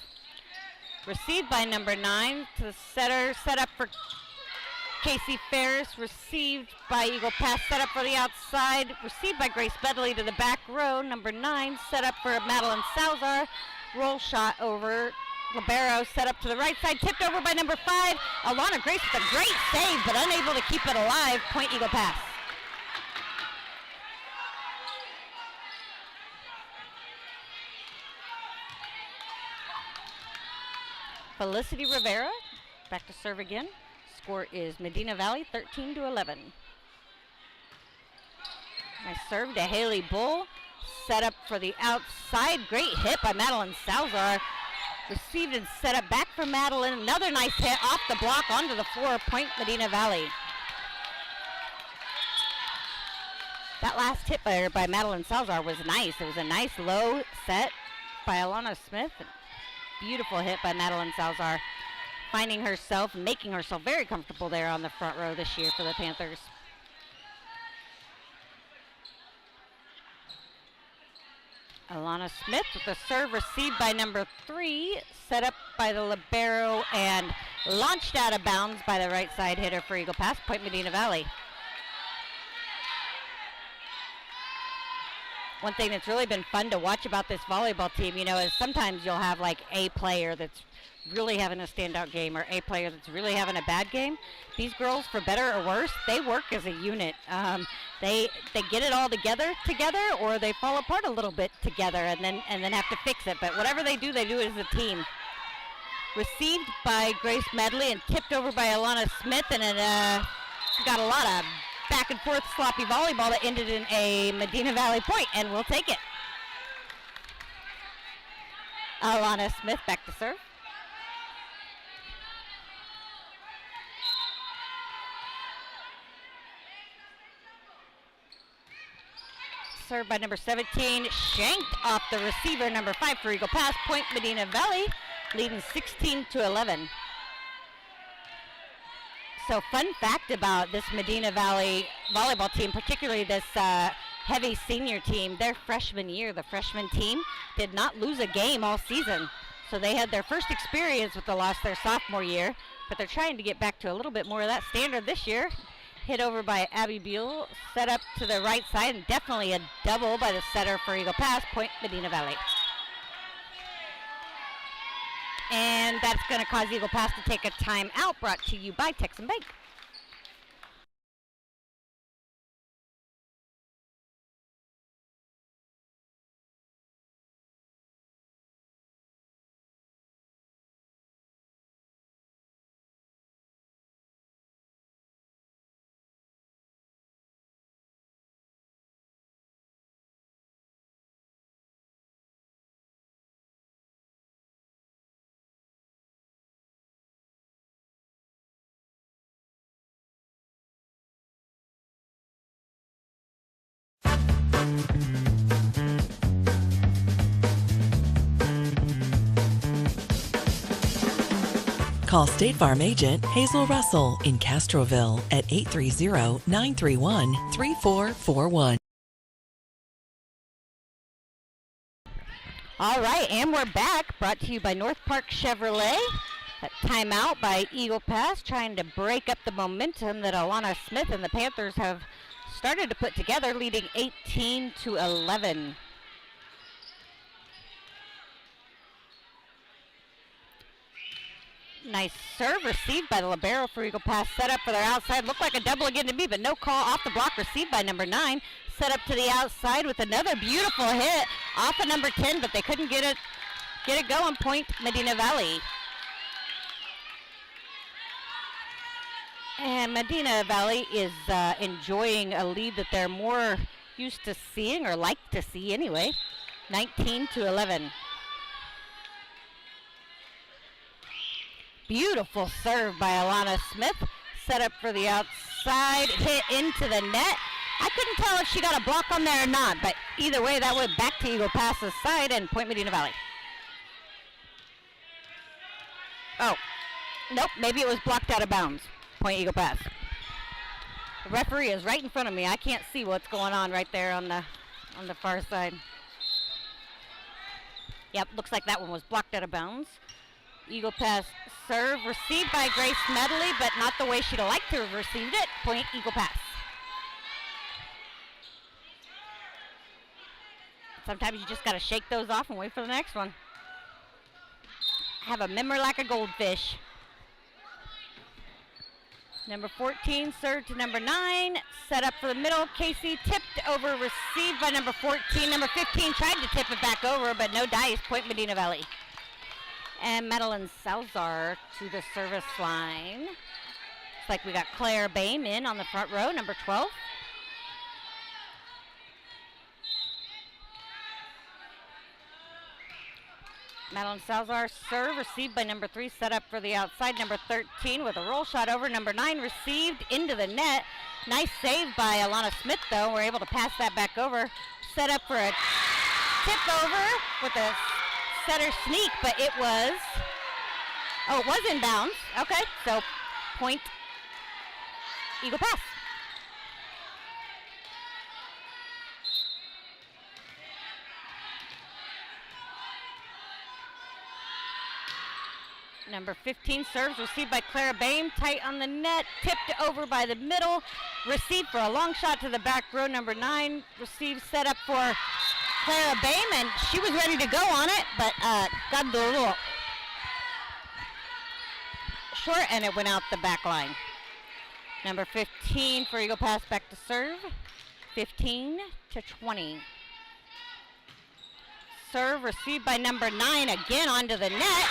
Received by number 9 to the setter, set up for Casey Ferris, received by Eagle Pass, set up for the outside, received by Grace Bedley to the back row. Number 9, set up for Madeline Salzar, roll shot over libero, set up to the right side, tipped over by number 5, Alana Grace with a great save, but unable to keep it alive, point Eagle Pass. Felicity Rivera, back to serve again. Score is Medina Valley 13-11. Nice serve to Haley Bull, set up for the outside, great hit by Madeline Salzar. Received and set up back for Madeline. Another nice hit off the block onto the floor, point Medina Valley. That last hit by Madeline Salzar was nice. It was a nice low set by Alana Smith. Beautiful hit by Madeline Salzar, finding herself, making herself very comfortable there on the front row this year for the Panthers. Alana Smith with the serve, received by number 3, set up by the libero and launched out of bounds by the right side hitter for Eagle Pass, point Medina Valley. one thing that's really been fun to watch about this volleyball team, is sometimes you'll have like a player that's really having a standout game or a player that's really having a bad game. These girls, for better or worse, they work as a unit. They get it all together, or they fall apart a little bit together and then have to fix it. But whatever they do it as a team. Received by Grace Medley and tipped over by Alana Smith, and it got a lot of back and forth sloppy volleyball that ended in a Medina Valley point, and we'll take it. Alana Smith back to serve. Served by number 17, shanked off the receiver, number 5 for Eagle Pass, point Medina Valley, leading 16-11. So fun fact about this Medina Valley volleyball team, particularly this heavy senior team, their freshman year, the freshman team did not lose a game all season. So they had their first experience with the loss their sophomore year, but they're trying to get back to a little bit more of that standard this year. Hit over by Abby Buell, set up to the right side, and definitely a double by the setter for Eagle Pass, point Medina Valley. And that's going to cause Eagle Pass to take a timeout, brought to you by Texan Bank. Call State Farm agent Hazel Russell in Castroville at 830-931-3441. All right, and we're back, brought to you by North Park Chevrolet. A timeout by Eagle Pass, trying to break up the momentum that Alana Smith and the Panthers have started to put together, leading 18-11. Nice serve received by the libero for Eagle Pass. Set up for their outside. Looked like a double again to me, but no call. Off the block, received by number 9. Set up to the outside with another beautiful hit off of number 10, but they couldn't get it going. Point Medina Valley. And Medina Valley is enjoying a lead that they're more used to seeing, or like to see anyway. 19-11. Beautiful serve by Alana Smith. Set up for the outside, hit into the net. I couldn't tell if she got a block on there or not, but either way, that went back to Eagle Pass's side and point Medina Valley. Oh, nope, maybe it was blocked out of bounds. Point Eagle Pass. The referee is right in front of me. I can't see what's going on right there on the far side. Yep, looks like that one was blocked out of bounds. Eagle Pass serve received by Grace Medley, but not the way she'd like to have received it. Point Eagle Pass. Sometimes you just got to shake those off and wait for the next one. Have a memory like a goldfish. Number 14 served to number 9. Set up for the middle. Casey tipped over, received by number 14. Number 15 tried to tip it back over, but no dice. Point Medina Valley. And Madeline Salzar to the service line. Looks like we got Claire Bain in on the front row, number 12. Madeline Salzar serve received by number 3, set up for the outside. Number 13 with a roll shot over. Number 9 received into the net. Nice save by Alana Smith, though. We're able to pass that back over. Set up for a tip over with a setter sneak, but it was inbounds. Okay, so point Eagle Pass. Number 15 serves, received by Clara Bain, tight on the net, tipped over by the middle, received for a long shot to the back row. Number 9 received, set up for Clara Bame, and she was ready to go on it, but got a little short, and it went out the back line. Number 15 for Eagle Pass back to serve. 15-20. Serve received by number 9, again onto the net.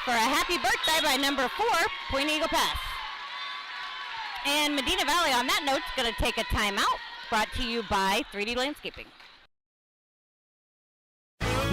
For a happy birthday by number 4, Point Eagle Pass. And Medina Valley on that note is going to take a timeout, brought to you by 3D Landscaping.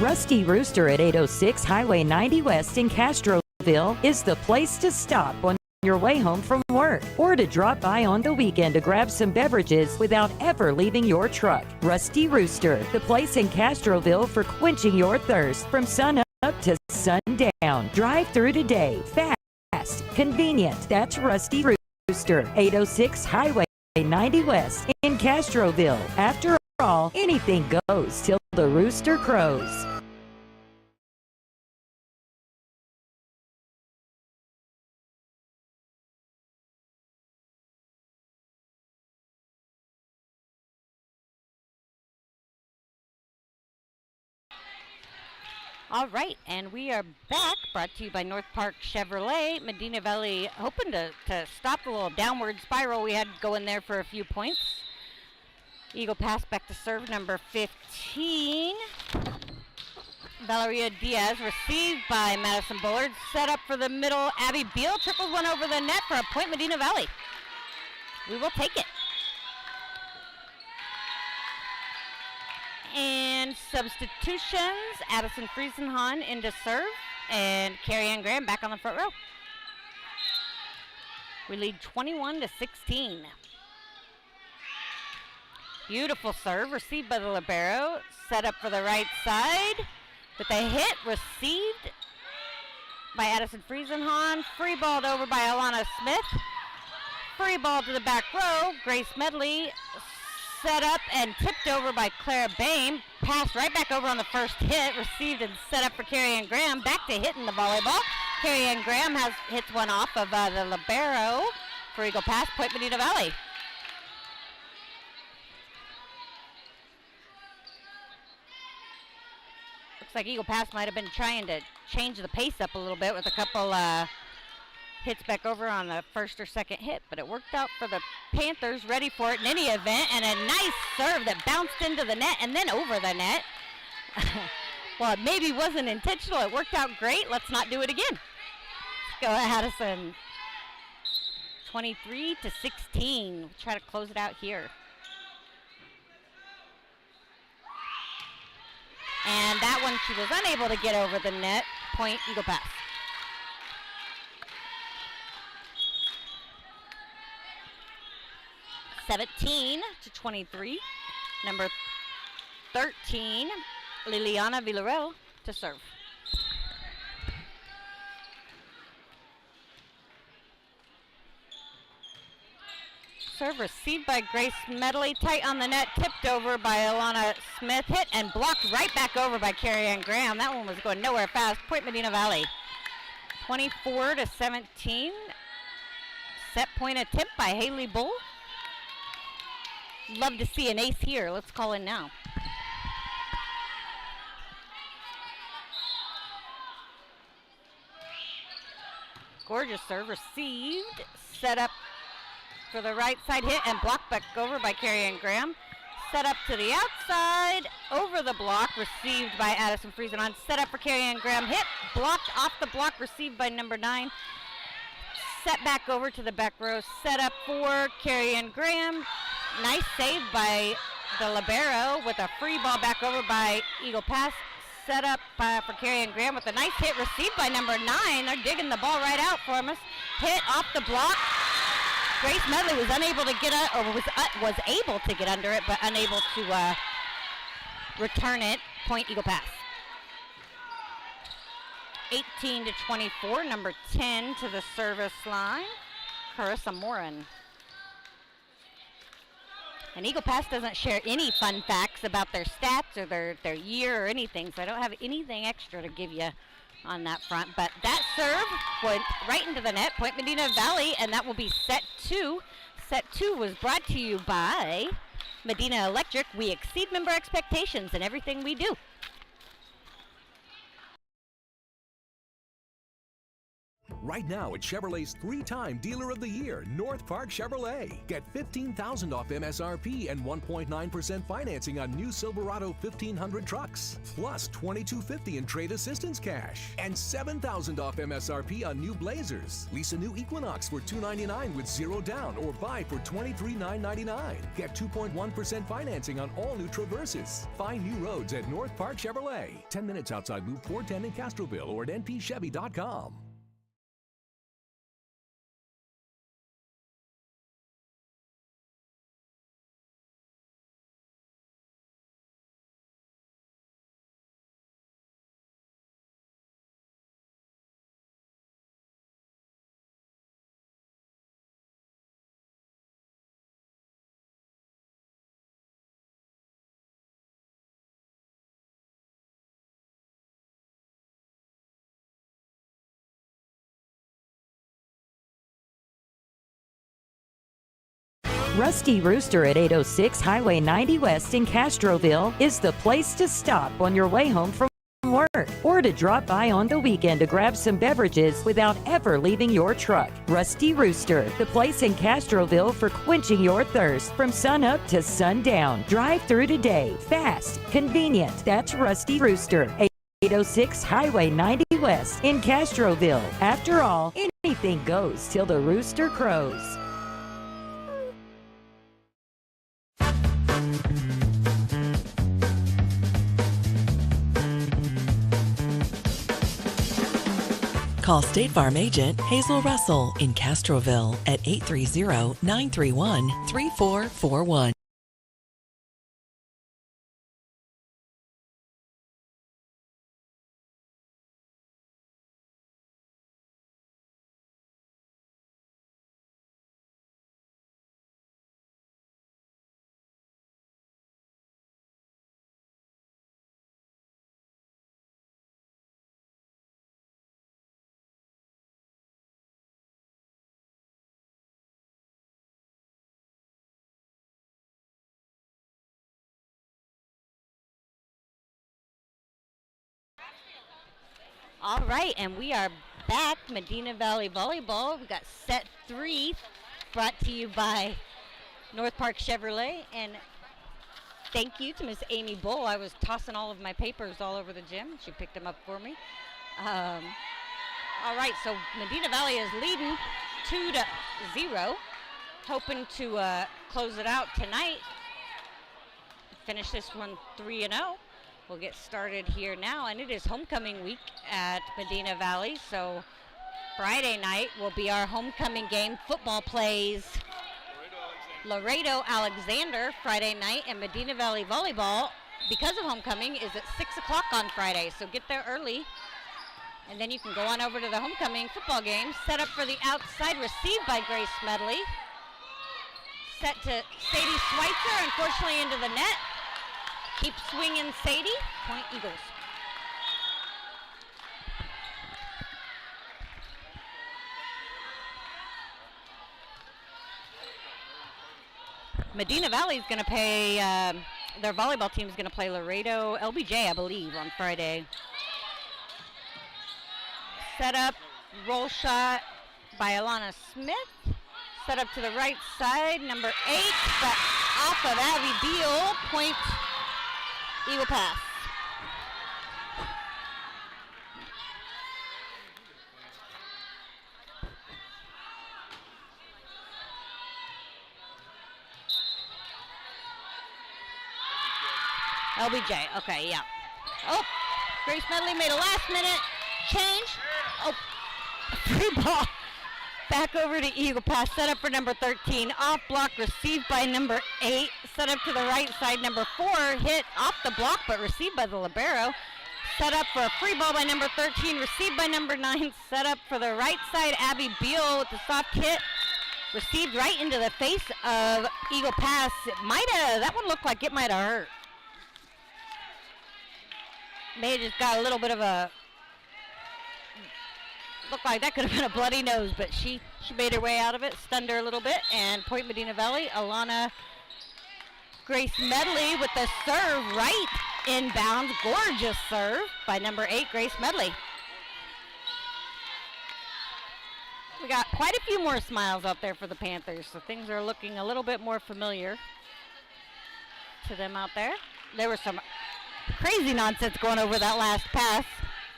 Rusty Rooster at 806 Highway 90 West in Castroville is the place to stop on your way home from work, or to drop by on the weekend to grab some beverages without ever leaving your truck. Rusty Rooster, the place in Castroville for quenching your thirst from sun up to sundown. Drive through today. Fast, convenient. That's Rusty Rooster, 806 Highway 90 West in Castroville. After all, anything goes till the rooster crows. All right, and we are back, brought to you by North Park Chevrolet. Medina Valley hoping to stop the little downward spiral we had going there for a few points. Eagle Pass back to serve, number 15. Valeria Diaz received by Madison Bullard. Set up for the middle. Abby Beal trickles one over the net for a point, Medina Valley. We will take it. And substitutions, Addison Friesenhahn into serve, and Carrie Ann Graham back on the front row. We lead 21-16. Beautiful serve, received by the libero, set up for the right side, with a hit received by Addison Friesenhahn, free balled over by Alana Smith, free ball to the back row, Grace Medley, set up and tipped over by Clara Bame, passed right back over on the first hit, received and set up for Carrie Ann Graham, back to hitting the volleyball. Carrie Ann Graham hits one off of the libero for Eagle Pass, point Medina Valley. Looks like Eagle Pass might have been trying to change the pace up a little bit with a couple hits back over on the first or second hit, but it worked out for the Panthers, ready for it in any event, and a nice serve that bounced into the net and then over the net. Well, it maybe wasn't intentional. It worked out great. Let's not do it again. Let's go Addison. 23-16. We'll try to close it out here. And that one she was unable to get over the net. Point Eagle Pass. (17-23). Number 13, Liliana Villarreal to serve. Serve received by Grace Medley, tight on the net, tipped over by Alana Smith, hit and blocked right back over by Carrie Ann Graham. That one was going nowhere fast. Point Medina Valley. 24-17. Set point attempt by Haley Bull. Love to see an ace here. Let's call in now. Gorgeous serve received, set up for the right side, hit and blocked back over by Carrie Ann Graham. Set up to the outside, over the block, received by Addison Friesenhahn. Set up for Carrie Ann Graham, hit, blocked off the block, received by number 9. Set back over to the back row, set up for Carrie Ann Graham. Nice save by the libero with a free ball back over by Eagle Pass. Set up for Carrie Ann Graham with a nice hit received by number 9. They're digging the ball right out for us. Hit off the block. Grace Medley was unable to get was able to get under it, but unable to return it. Point Eagle Pass. 18-24. Number 10 to the service line, Carissa Morin. And Eagle Pass doesn't share any fun facts about their stats or their year or anything, so I don't have anything extra to give you on that front. But that serve went right into the net, point Medina Valley, and that will be set 2. Set 2 was brought to you by Medina Electric, we exceed member expectations in everything we do. Right now at Chevrolet's 3-time Dealer of the Year, North Park Chevrolet. Get $15,000 off MSRP and 1.9% financing on new Silverado 1500 trucks. Plus $2,250 in trade assistance cash. And $7,000 off MSRP on new Blazers. Lease a new Equinox for $299 with 0 down or buy for $23,999. Get 2.1% financing on all new Traverses. Find new roads at North Park Chevrolet. 10 minutes outside Loop 410 in Castroville or at npchevy.com. Rusty Rooster at 806 Highway 90 West in Castroville is the place to stop on your way home from work or to drop by on the weekend to grab some beverages without ever leaving your truck. Rusty Rooster, the place in Castroville for quenching your thirst from sun up to sundown. Drive through today. Fast, convenient. That's Rusty Rooster. 806 Highway 90 West in Castroville. After all, anything goes till the rooster crows. Call State Farm agent Hazel Russell in Castroville at 830-931-3441. All right, and we are back. Medina Valley Volleyball. We got set 3 brought to you by North Park Chevrolet. And thank you to Miss Amy Bull. I was tossing all of my papers all over the gym. She picked them up for me. All right, so Medina Valley is leading 2-0. Hoping to close it out tonight. Finish this one 3-0. We'll get started here now, and it is homecoming week at Medina Valley, so Friday night will be our homecoming game. Football plays Laredo Alexander Friday night, and Medina Valley Volleyball, because of homecoming, is at 6 o'clock on Friday, so get there early, and then you can go on over to the homecoming football game. Set up for the outside, received by Grace Medley. Set to Sadie Schweitzer, unfortunately into the net. Keep swinging, Sadie. Point Eagles. Medina Valley is going to play, their volleyball team is going to play Laredo LBJ, I believe, on Friday. Set up, roll shot by Alana Smith. Set up to the right side, number 8, but off of Abby Beal. Point Eagle Pass. LBJ, okay, yeah. Oh, Grace Medley made a last minute change. Oh, free ball. Back over to Eagle Pass, set up for number 13. Off block, received by number 8. Set up to the right side, number 4. Hit off the block, but received by the libero. Set up for a free ball by number 13. Received by number 9. Set up for the right side, Abby Beal with the soft hit. Received right into the face of Eagle Pass. That one looked like it might have hurt. May have just got a little bit of a, looked like that could have been a bloody nose, but she made her way out of it, stunned her a little bit, and point Medina Valley. Alana Grace Medley with the serve right inbounds. Gorgeous serve by number 8, Grace Medley. We got quite a few more smiles out there for the Panthers, so things are looking a little bit more familiar to them out there. There was some crazy nonsense going over that last pass.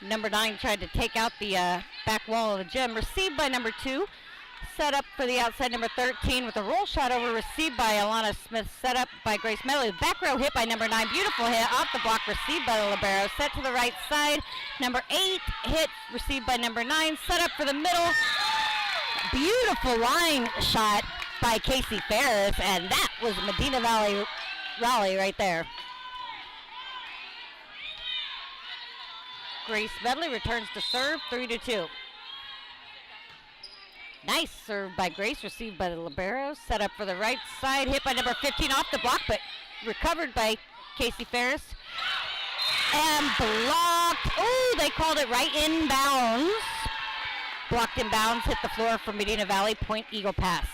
Number 9 tried to take out the back wall of the gym. Received by number 2. Set up for the outside, number 13 with a roll shot over. Received by Alana Smith. Set up by Grace Medley. Back row hit by number 9. Beautiful hit off the block. Received by the libero. Set to the right side. Number 8 hit. Received by number 9. Set up for the middle. Beautiful line shot by Casey Ferris. And that was Medina Valley rally right there. Grace Medley returns to serve, 3-2. Nice serve by Grace, received by the libero. Set up for the right side, hit by number 15 off the block, but recovered by Casey Ferris. And blocked. Oh, they called it right inbounds. Blocked inbounds, hit the floor for Medina Valley, point Eagle pass.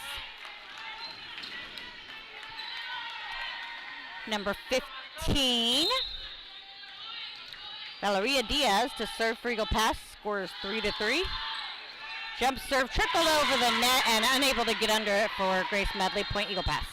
Number 15. Valeria Diaz to serve for Eagle pass, scores 3-3. Jump serve trickled over the net and unable to get under it for Grace Medley, point Eagle pass.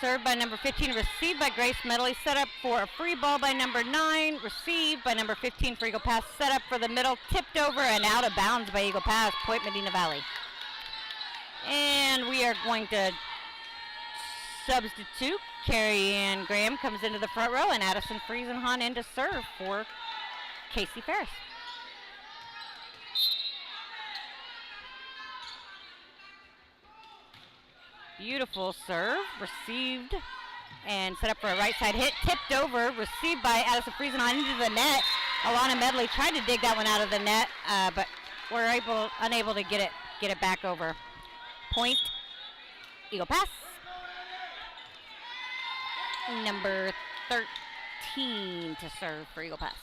Served by number 15, received by Grace Medley, set up for a free ball by number 9, received by number 15 for Eagle pass, set up for the middle, tipped over and out of bounds by Eagle pass, point Medina Valley. And we are going to substitute. Carrie Ann Graham comes into the front row and Addison Friesenhahn in to serve for Casey Ferris. Beautiful serve, received and set up for a right side hit, tipped over, received by Addison Friesenhahn into the net. Alana Medley tried to dig that one out of the net, but we're unable to get it back over. Point, Eagle pass. Number 13 to serve for Eagle pass.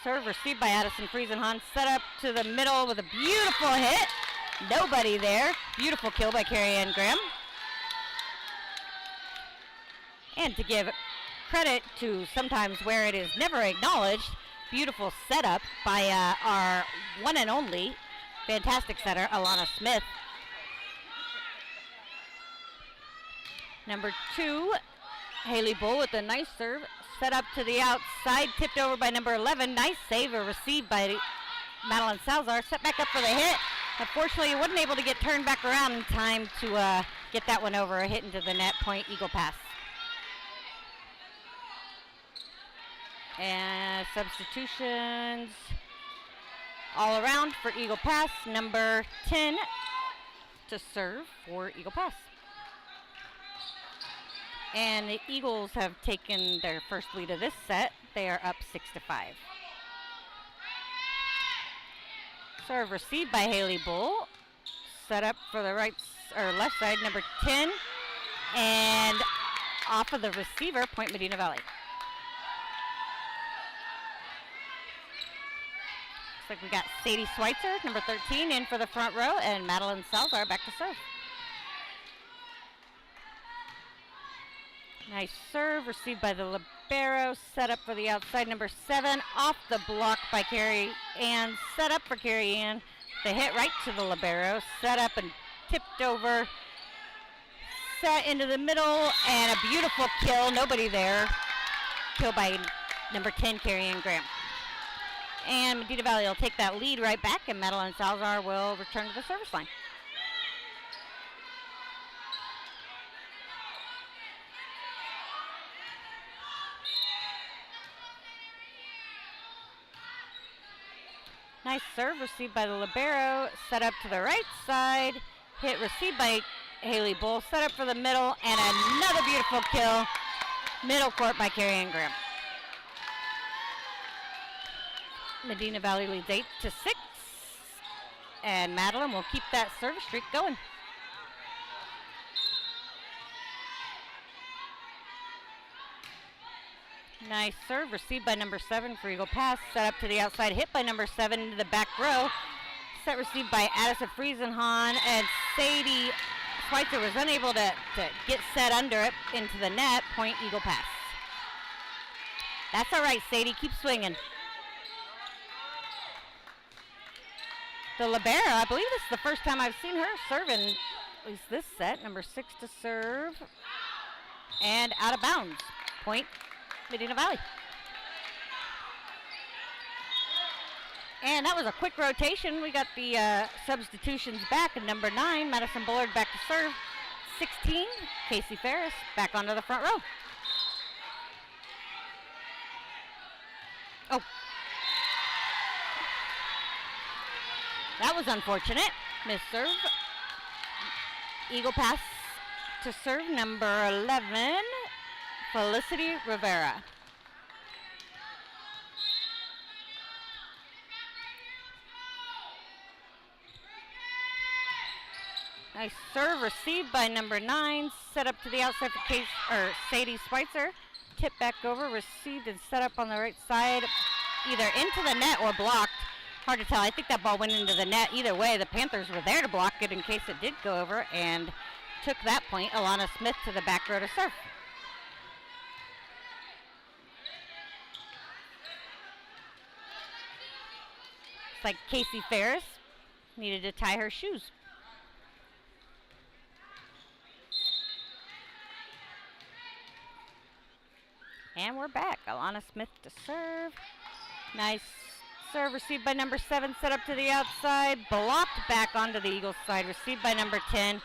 Serve received by Addison Friesenhahn. Set up to the middle with a beautiful hit. Nobody there. Beautiful kill by Carrie Ann Graham. And to give credit to sometimes where it is never acknowledged, beautiful setup by our one and only fantastic setter, Alana Smith. Number 2, Haley Bull with a nice serve. Set up to the outside, tipped over by number 11. Nice save, received by Madeline Salazar. Set back up for the hit. Unfortunately, wasn't able to get turned back around in time to get that one over. A hit into the net, point Eagle pass. And substitutions all around for Eagle pass. Number 10 to serve for Eagle pass. And the Eagles have taken their first lead of this set. They are up 6-5. Serve received by Haley Bull. Set up for the right or left side, number 10. And off of the receiver, point Medina Valley. Looks like we got Sadie Schweitzer, number 13, in for the front row, and Madeline Salazar back to serve. Nice serve, received by the libero, set up for the outside, number 7, off the block by Carrie Ann, set up for Carrie Ann, the hit right to the libero, set up and tipped over, set into the middle, and a beautiful kill, nobody there, kill by number 10, Carrie Ann Graham. And Medina Valley will take that lead right back, and Madeline Salazar will return to the service line. Nice serve received by the libero, set up to the right side, hit received by Haley Bull, set up for the middle, and another beautiful kill, middle court by Carrie Ann Graham. Medina Valley leads 8-6. and Madeline will keep that service streak going. Nice serve, received by number 7 for Eagle Pass. Set up to the outside, hit by number 7 into the back row. Set received by Addison Friesenhahn, and Sadie Schweitzer was unable to get set under it into the net. Point Eagle Pass. That's all right, Sadie, keep swinging. The libero, I believe this is the first time I've seen her serve in at least this set. Number 6 to serve, and out of bounds. Point Medina Valley. And that was a quick rotation. We got the substitutions back. And number 9, Madison Bullard back to serve. 16, Casey Ferris back onto the front row. Oh. That was unfortunate. Miss serve. Eagle Pass to serve, number 11, Felicity Rivera. Nice serve received by number 9, set up to the outside for Sadie Schweitzer. Tip back over, received and set up on the right side, either into the net or blocked. Hard to tell. I think that ball went into the net. Either way, the Panthers were there to block it in case it did go over, and took that point. Alana Smith to the back row to serve. It's like Casey Ferris needed to tie her shoes. And we're back. Alana Smith to serve. Nice serve received by number 7, set up to the outside, blocked back onto the Eagles side, received by number 10.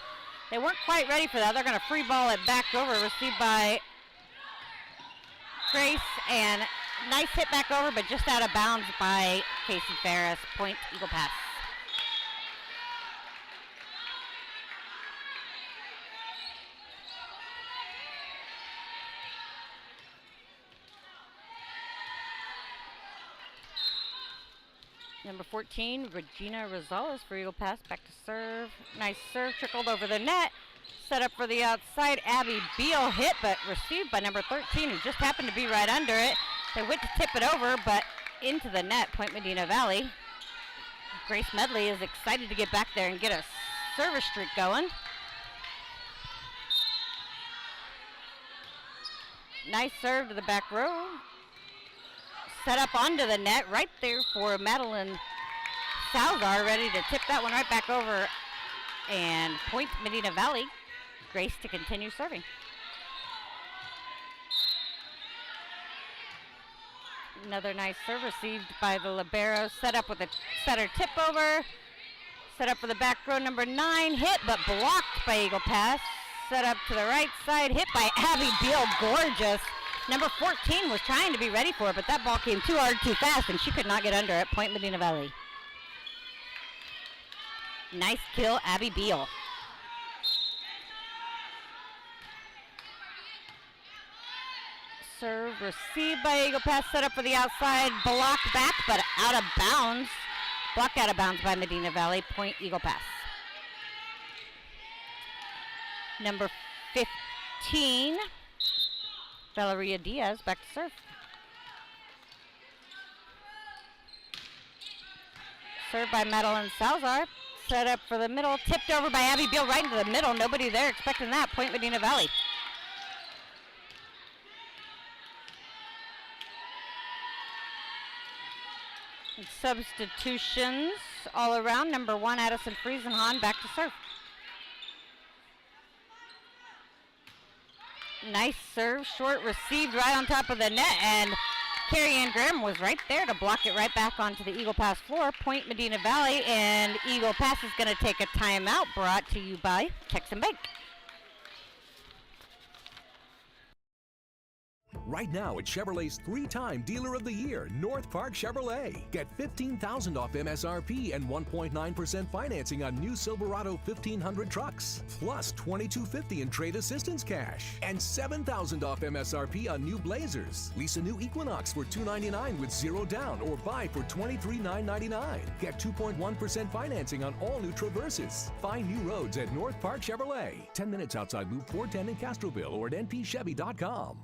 They weren't quite ready for that. They're going to free ball it back over, received by Grace, and nice hit back over, but just out of bounds by Casey Ferris. Point Eagle Pass. Number 14, Regina Rosales for Eagle Pass, back to serve. Nice serve, trickled over the net. Set up for the outside, Abby Beal hit, but received by number 13, who just happened to be right under it. They went to tip it over, but into the net, Point Medina Valley. Grace Medley is excited to get back there and get a service streak going. Nice serve to the back row. Set up onto the net right there for Madeline Salzar, ready to tip that one right back over, and point Medina Valley. Grace to continue serving. Another nice serve received by the libero, set up with a setter tip over, set up for the back row, number 9, hit but blocked by Eagle Pass, set up to the right side, hit by Abby Beal, gorgeous. Number 14 was trying to be ready for it, but that ball came too hard, too fast, and she could not get under it. Point Medina Valley. Nice kill, Abby Beal. Serve received by Eagle Pass, set up for the outside, blocked back, but out of bounds. Blocked out of bounds by Medina Valley. Point Eagle Pass. Number 15. Valeria Diaz back to serve. Served by Madeline Salzar. Set up for the middle. Tipped over by Abby Beal right into the middle. Nobody there expecting that. Point Medina Valley. And substitutions all around. Number 1, Addison Friesenhahn back to serve. Nice serve, short, received right on top of the net, and Carrie Ann Graham was right there to block it right back onto the Eagle Pass floor. Point Medina Valley, and Eagle Pass is going to take a timeout, brought to you by Texan Bank. Right now at Chevrolet's 3-time Dealer of the Year, North Park Chevrolet. Get $15,000 off MSRP and 1.9% financing on new Silverado 1500 trucks, plus $2,250 in trade assistance cash, and $7,000 off MSRP on new Blazers. Lease a new Equinox for $299 with 0 down, or buy for $23,999. Get 2.1% financing on all new Traverses. Find new roads at North Park Chevrolet. 10 minutes outside Loop 410 in Castroville or at npchevy.com.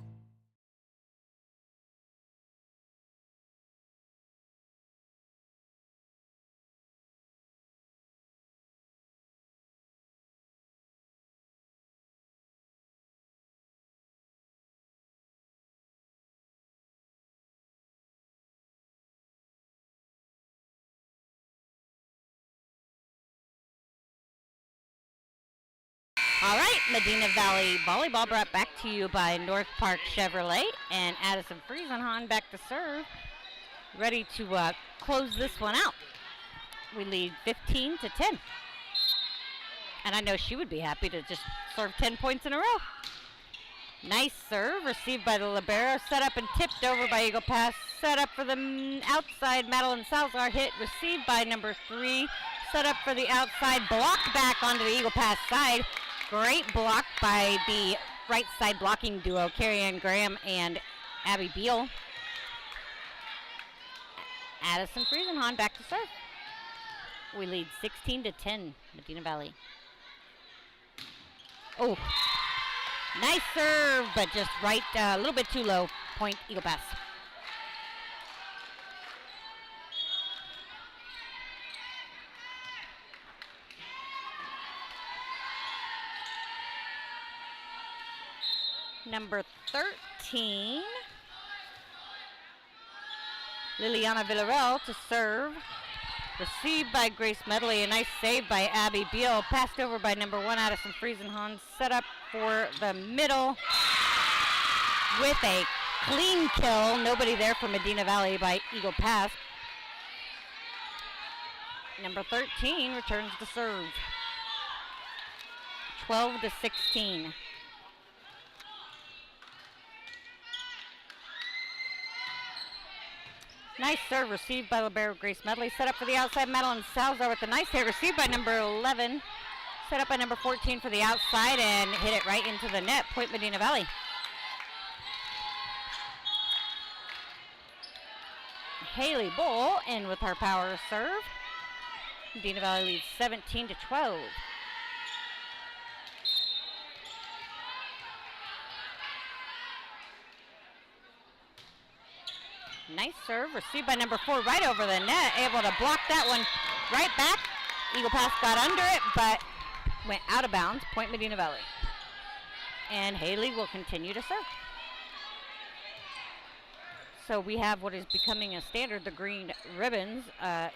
All right, Medina Valley Volleyball brought back to you by North Park Chevrolet, and Addison Friesenhahn back to serve, ready to close this one out. We lead 15-10. And I know she would be happy to just serve 10 points in a row. Nice serve, received by the libero, set up and tipped over by Eagle Pass, set up for the outside, Madeline Salazar, hit, received by number 3, set up for the outside, blocked back onto the Eagle Pass side. Great block by the right side blocking duo, Carrie Ann Graham and Abby Beal. Addison Friesenhahn back to serve. We lead 16-10, Medina Valley. Oh, nice serve, but just right, a little bit too low. Point, Eagle Pass. Number 13, Liliana Villarreal to serve. Received by Grace Medley. A nice save by Abby Beal. Passed over by number 1, Addison Friesenhahn. Set up for the middle with a clean kill. Nobody there for Medina Valley by Eagle Pass. Number 13 returns to serve. 12-16. Nice serve received by libero Grace Medley. Set up for the outside, Madeline Salazar with a nice hit. Received by number 11. Set up by number 14 for the outside and hit it right into the net. Point Medina Valley. Haley Bull in with her power serve. Medina Valley leads 17-12. Nice serve, received by number 4 right over the net. Able to block that one right back. Eagle Pass got under it, but went out of bounds. Point Medina Valley. And Haley will continue to serve. So we have what is becoming a standard, the green ribbons,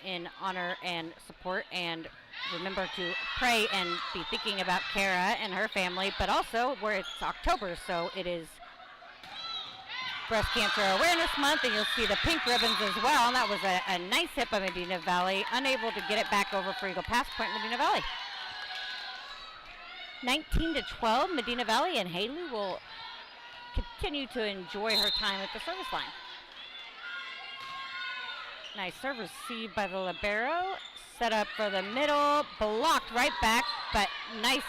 in honor and support. And remember to pray and be thinking about Kara and her family, but also where it's October, so it is Breast Cancer Awareness Month, and you'll see the pink ribbons as well. And that was a nice hit by Medina Valley, unable to get it back over for Eagle Pass. Point Medina Valley. 19-12, Medina Valley, and Haley will continue to enjoy her time at the service line. Nice serve received by the libero, set up for the middle, blocked right back, but nice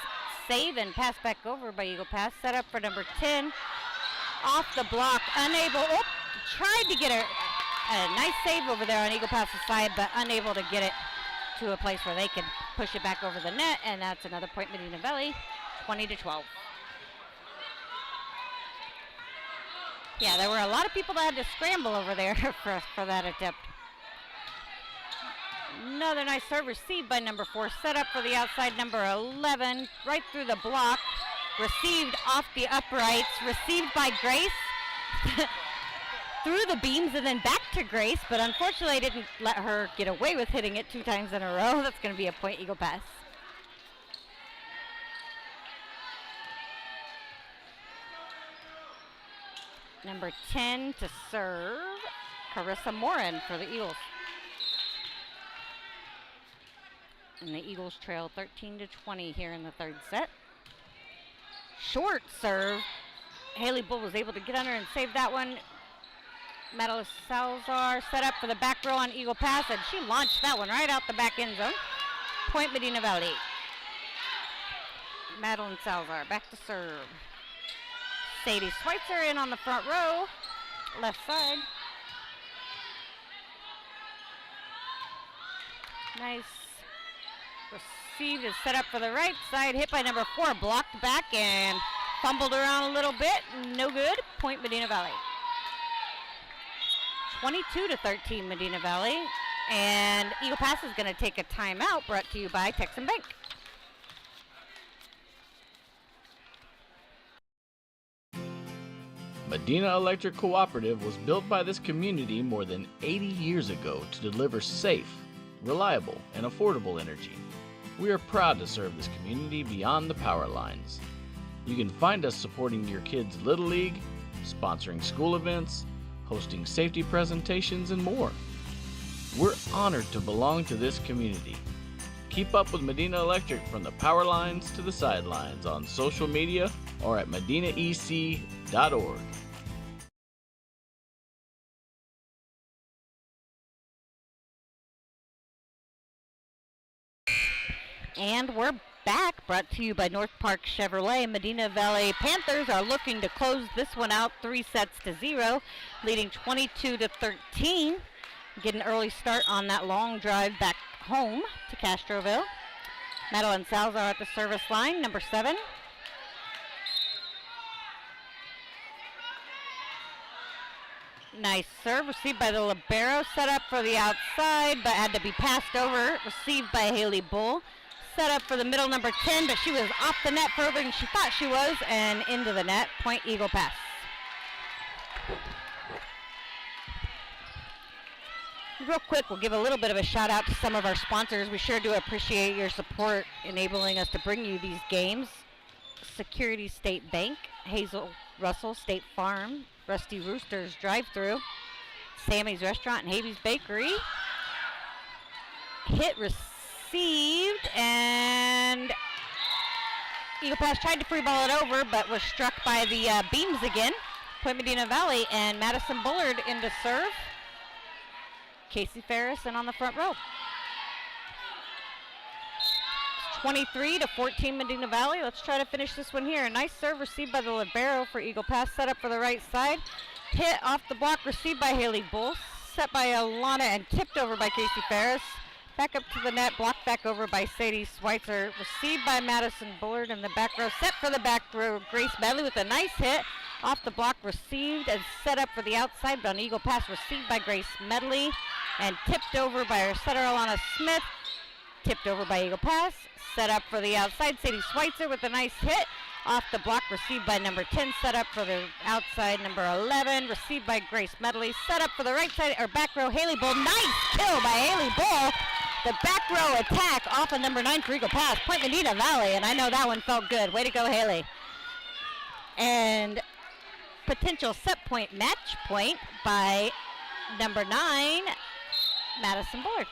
save and pass back over by Eagle Pass. Set up for number 10. Off the block, unable, tried to get a nice save over there on Eagle Pass's side, but unable to get it to a place where they can push it back over the net, and that's another point Medina Valley, 20-12. Yeah, there were a lot of people that had to scramble over there for that attempt. Another nice serve received by number 4, set up for the outside, number 11, right through the block. Received off the uprights, received by Grace, through the beams and then back to Grace, but unfortunately I didn't let her get away with hitting it 2 times in a row. That's going to be a point Eagle Pass. Number 10 to serve, Carissa Morin for the Eagles. And the Eagles trail 13-20 here in the third set. Short serve, Haley Bull was able to get under and save that one. Madeline Salazar set up for the back row on Eagle Pass, and she launched that one right out the back end zone. Point Medina Valley. Madeline Salazar back to serve. Sadie Schweitzer in on the front row, left side. Nice. Received and set up for the right side. Hit by number 4, blocked back and fumbled around a little bit. No good. Point Medina Valley. 22-13 Medina Valley. And Eagle Pass is going to take a timeout, brought to you by Texan Bank. Medina Electric Cooperative was built by this community more than 80 years ago to deliver safe, reliable, and affordable energy. We are proud to serve this community beyond the power lines. You can find us supporting your kids' Little League, sponsoring school events, hosting safety presentations, and more. We're honored to belong to this community. Keep up with Medina Electric from the power lines to the sidelines on social media or at medinaec.org. And we're back, brought to you by North Park Chevrolet. Medina Valley Panthers are looking to close this one out 3-0, leading 22-13. Get an early start on that long drive back home to Castroville. Madeline Salazar at the service line, number 7. Nice serve, received by the libero, set up for the outside, but had to be passed over. Received by Haley Bull. Set up for the middle, number 10, but she was off the net further than she thought she was, and into the net. Point Eagle Pass. Real quick, we'll give a little bit of a shout out to some of our sponsors. We sure do appreciate your support enabling us to bring you these games. Security State Bank, Hazel Russell State Farm, Rusty Rooster's Drive-Thru, Sammy's Restaurant and Havy's Bakery. Hit received, and Eagle Pass tried to free ball it over, but was struck by the beams again. Point Medina Valley, and Madison Bullard in to serve. Casey Ferris in on the front row. 23-14 Medina Valley. Let's try to finish this one here. A nice serve received by the libero for Eagle Pass. Set up for the right side. Hit off the block, received by Haley Bull. Set by Alana and tipped over by Casey Ferris. Back up to the net, blocked back over by Sadie Schweitzer. Received by Madison Bullard in the back row. Set for the back row, Grace Medley with a nice hit. Off the block, received and set up for the outside, but on Eagle Pass, received by Grace Medley and tipped over by our setter, Alana Smith. Tipped over by Eagle Pass. Set up for the outside, Sadie Schweitzer with a nice hit. Off the block, received by number 10. Set up for the outside, number 11. Received by Grace Medley. Set up for the right side, or back row, Haley Bull. Nice kill by Haley Bull. The back row attack off of number 9 for Eagle Pass. Point Medina Valley, and I know that one felt good. Way to go, Haley. And potential set point, match point by number 9, Madison Bullard.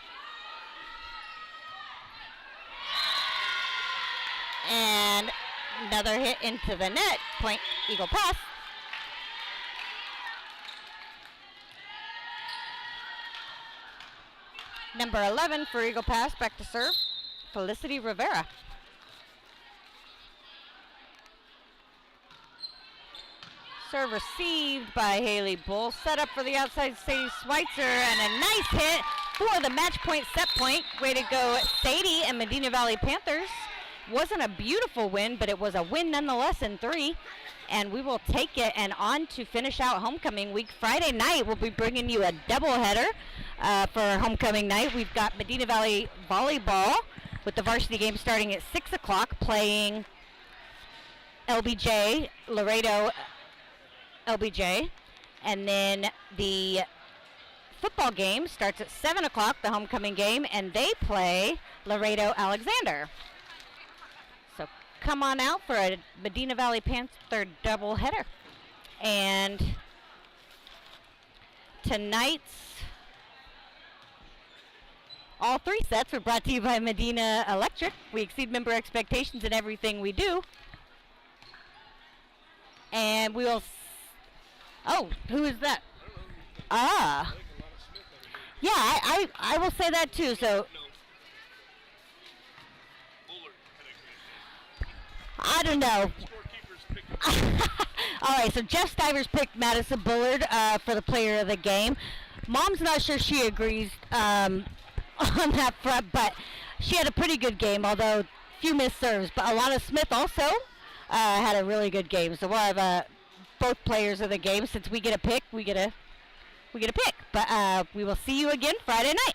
And another hit into the net, point Eagle Pass. Number 11 for Eagle Pass, back to serve, Felicity Rivera. Serve received by Haley Bull. Set up for the outside, Sadie Schweitzer, and a nice hit for the match point, set point. Way to go, Sadie and Medina Valley Panthers. Wasn't a beautiful win, but it was a win nonetheless in 3. And we will take it and on to finish out homecoming week. Friday night, we'll be bringing you a doubleheader for homecoming night. We've got Medina Valley Volleyball with the varsity game starting at 6 o'clock, playing LBJ, Laredo LBJ. And then the football game starts at 7 o'clock, the homecoming game, and they play Laredo Alexander. So come on out for a Medina Valley Panther doubleheader. And tonight's all 3 sets were brought to you by Medina Electric. We exceed member expectations in everything we do. And we will. Oh, who is that? Ah. Yeah, I will say that too. So. I don't know. All right, so Jeff Stivers picked Madison Bullard for the player of the game. Mom's not sure she agrees on that front, but she had a pretty good game, although few missed serves. But Alana Smith also had a really good game. So we'll have both players of the game. Since we get a pick, we get a pick. But we will see you again Friday night.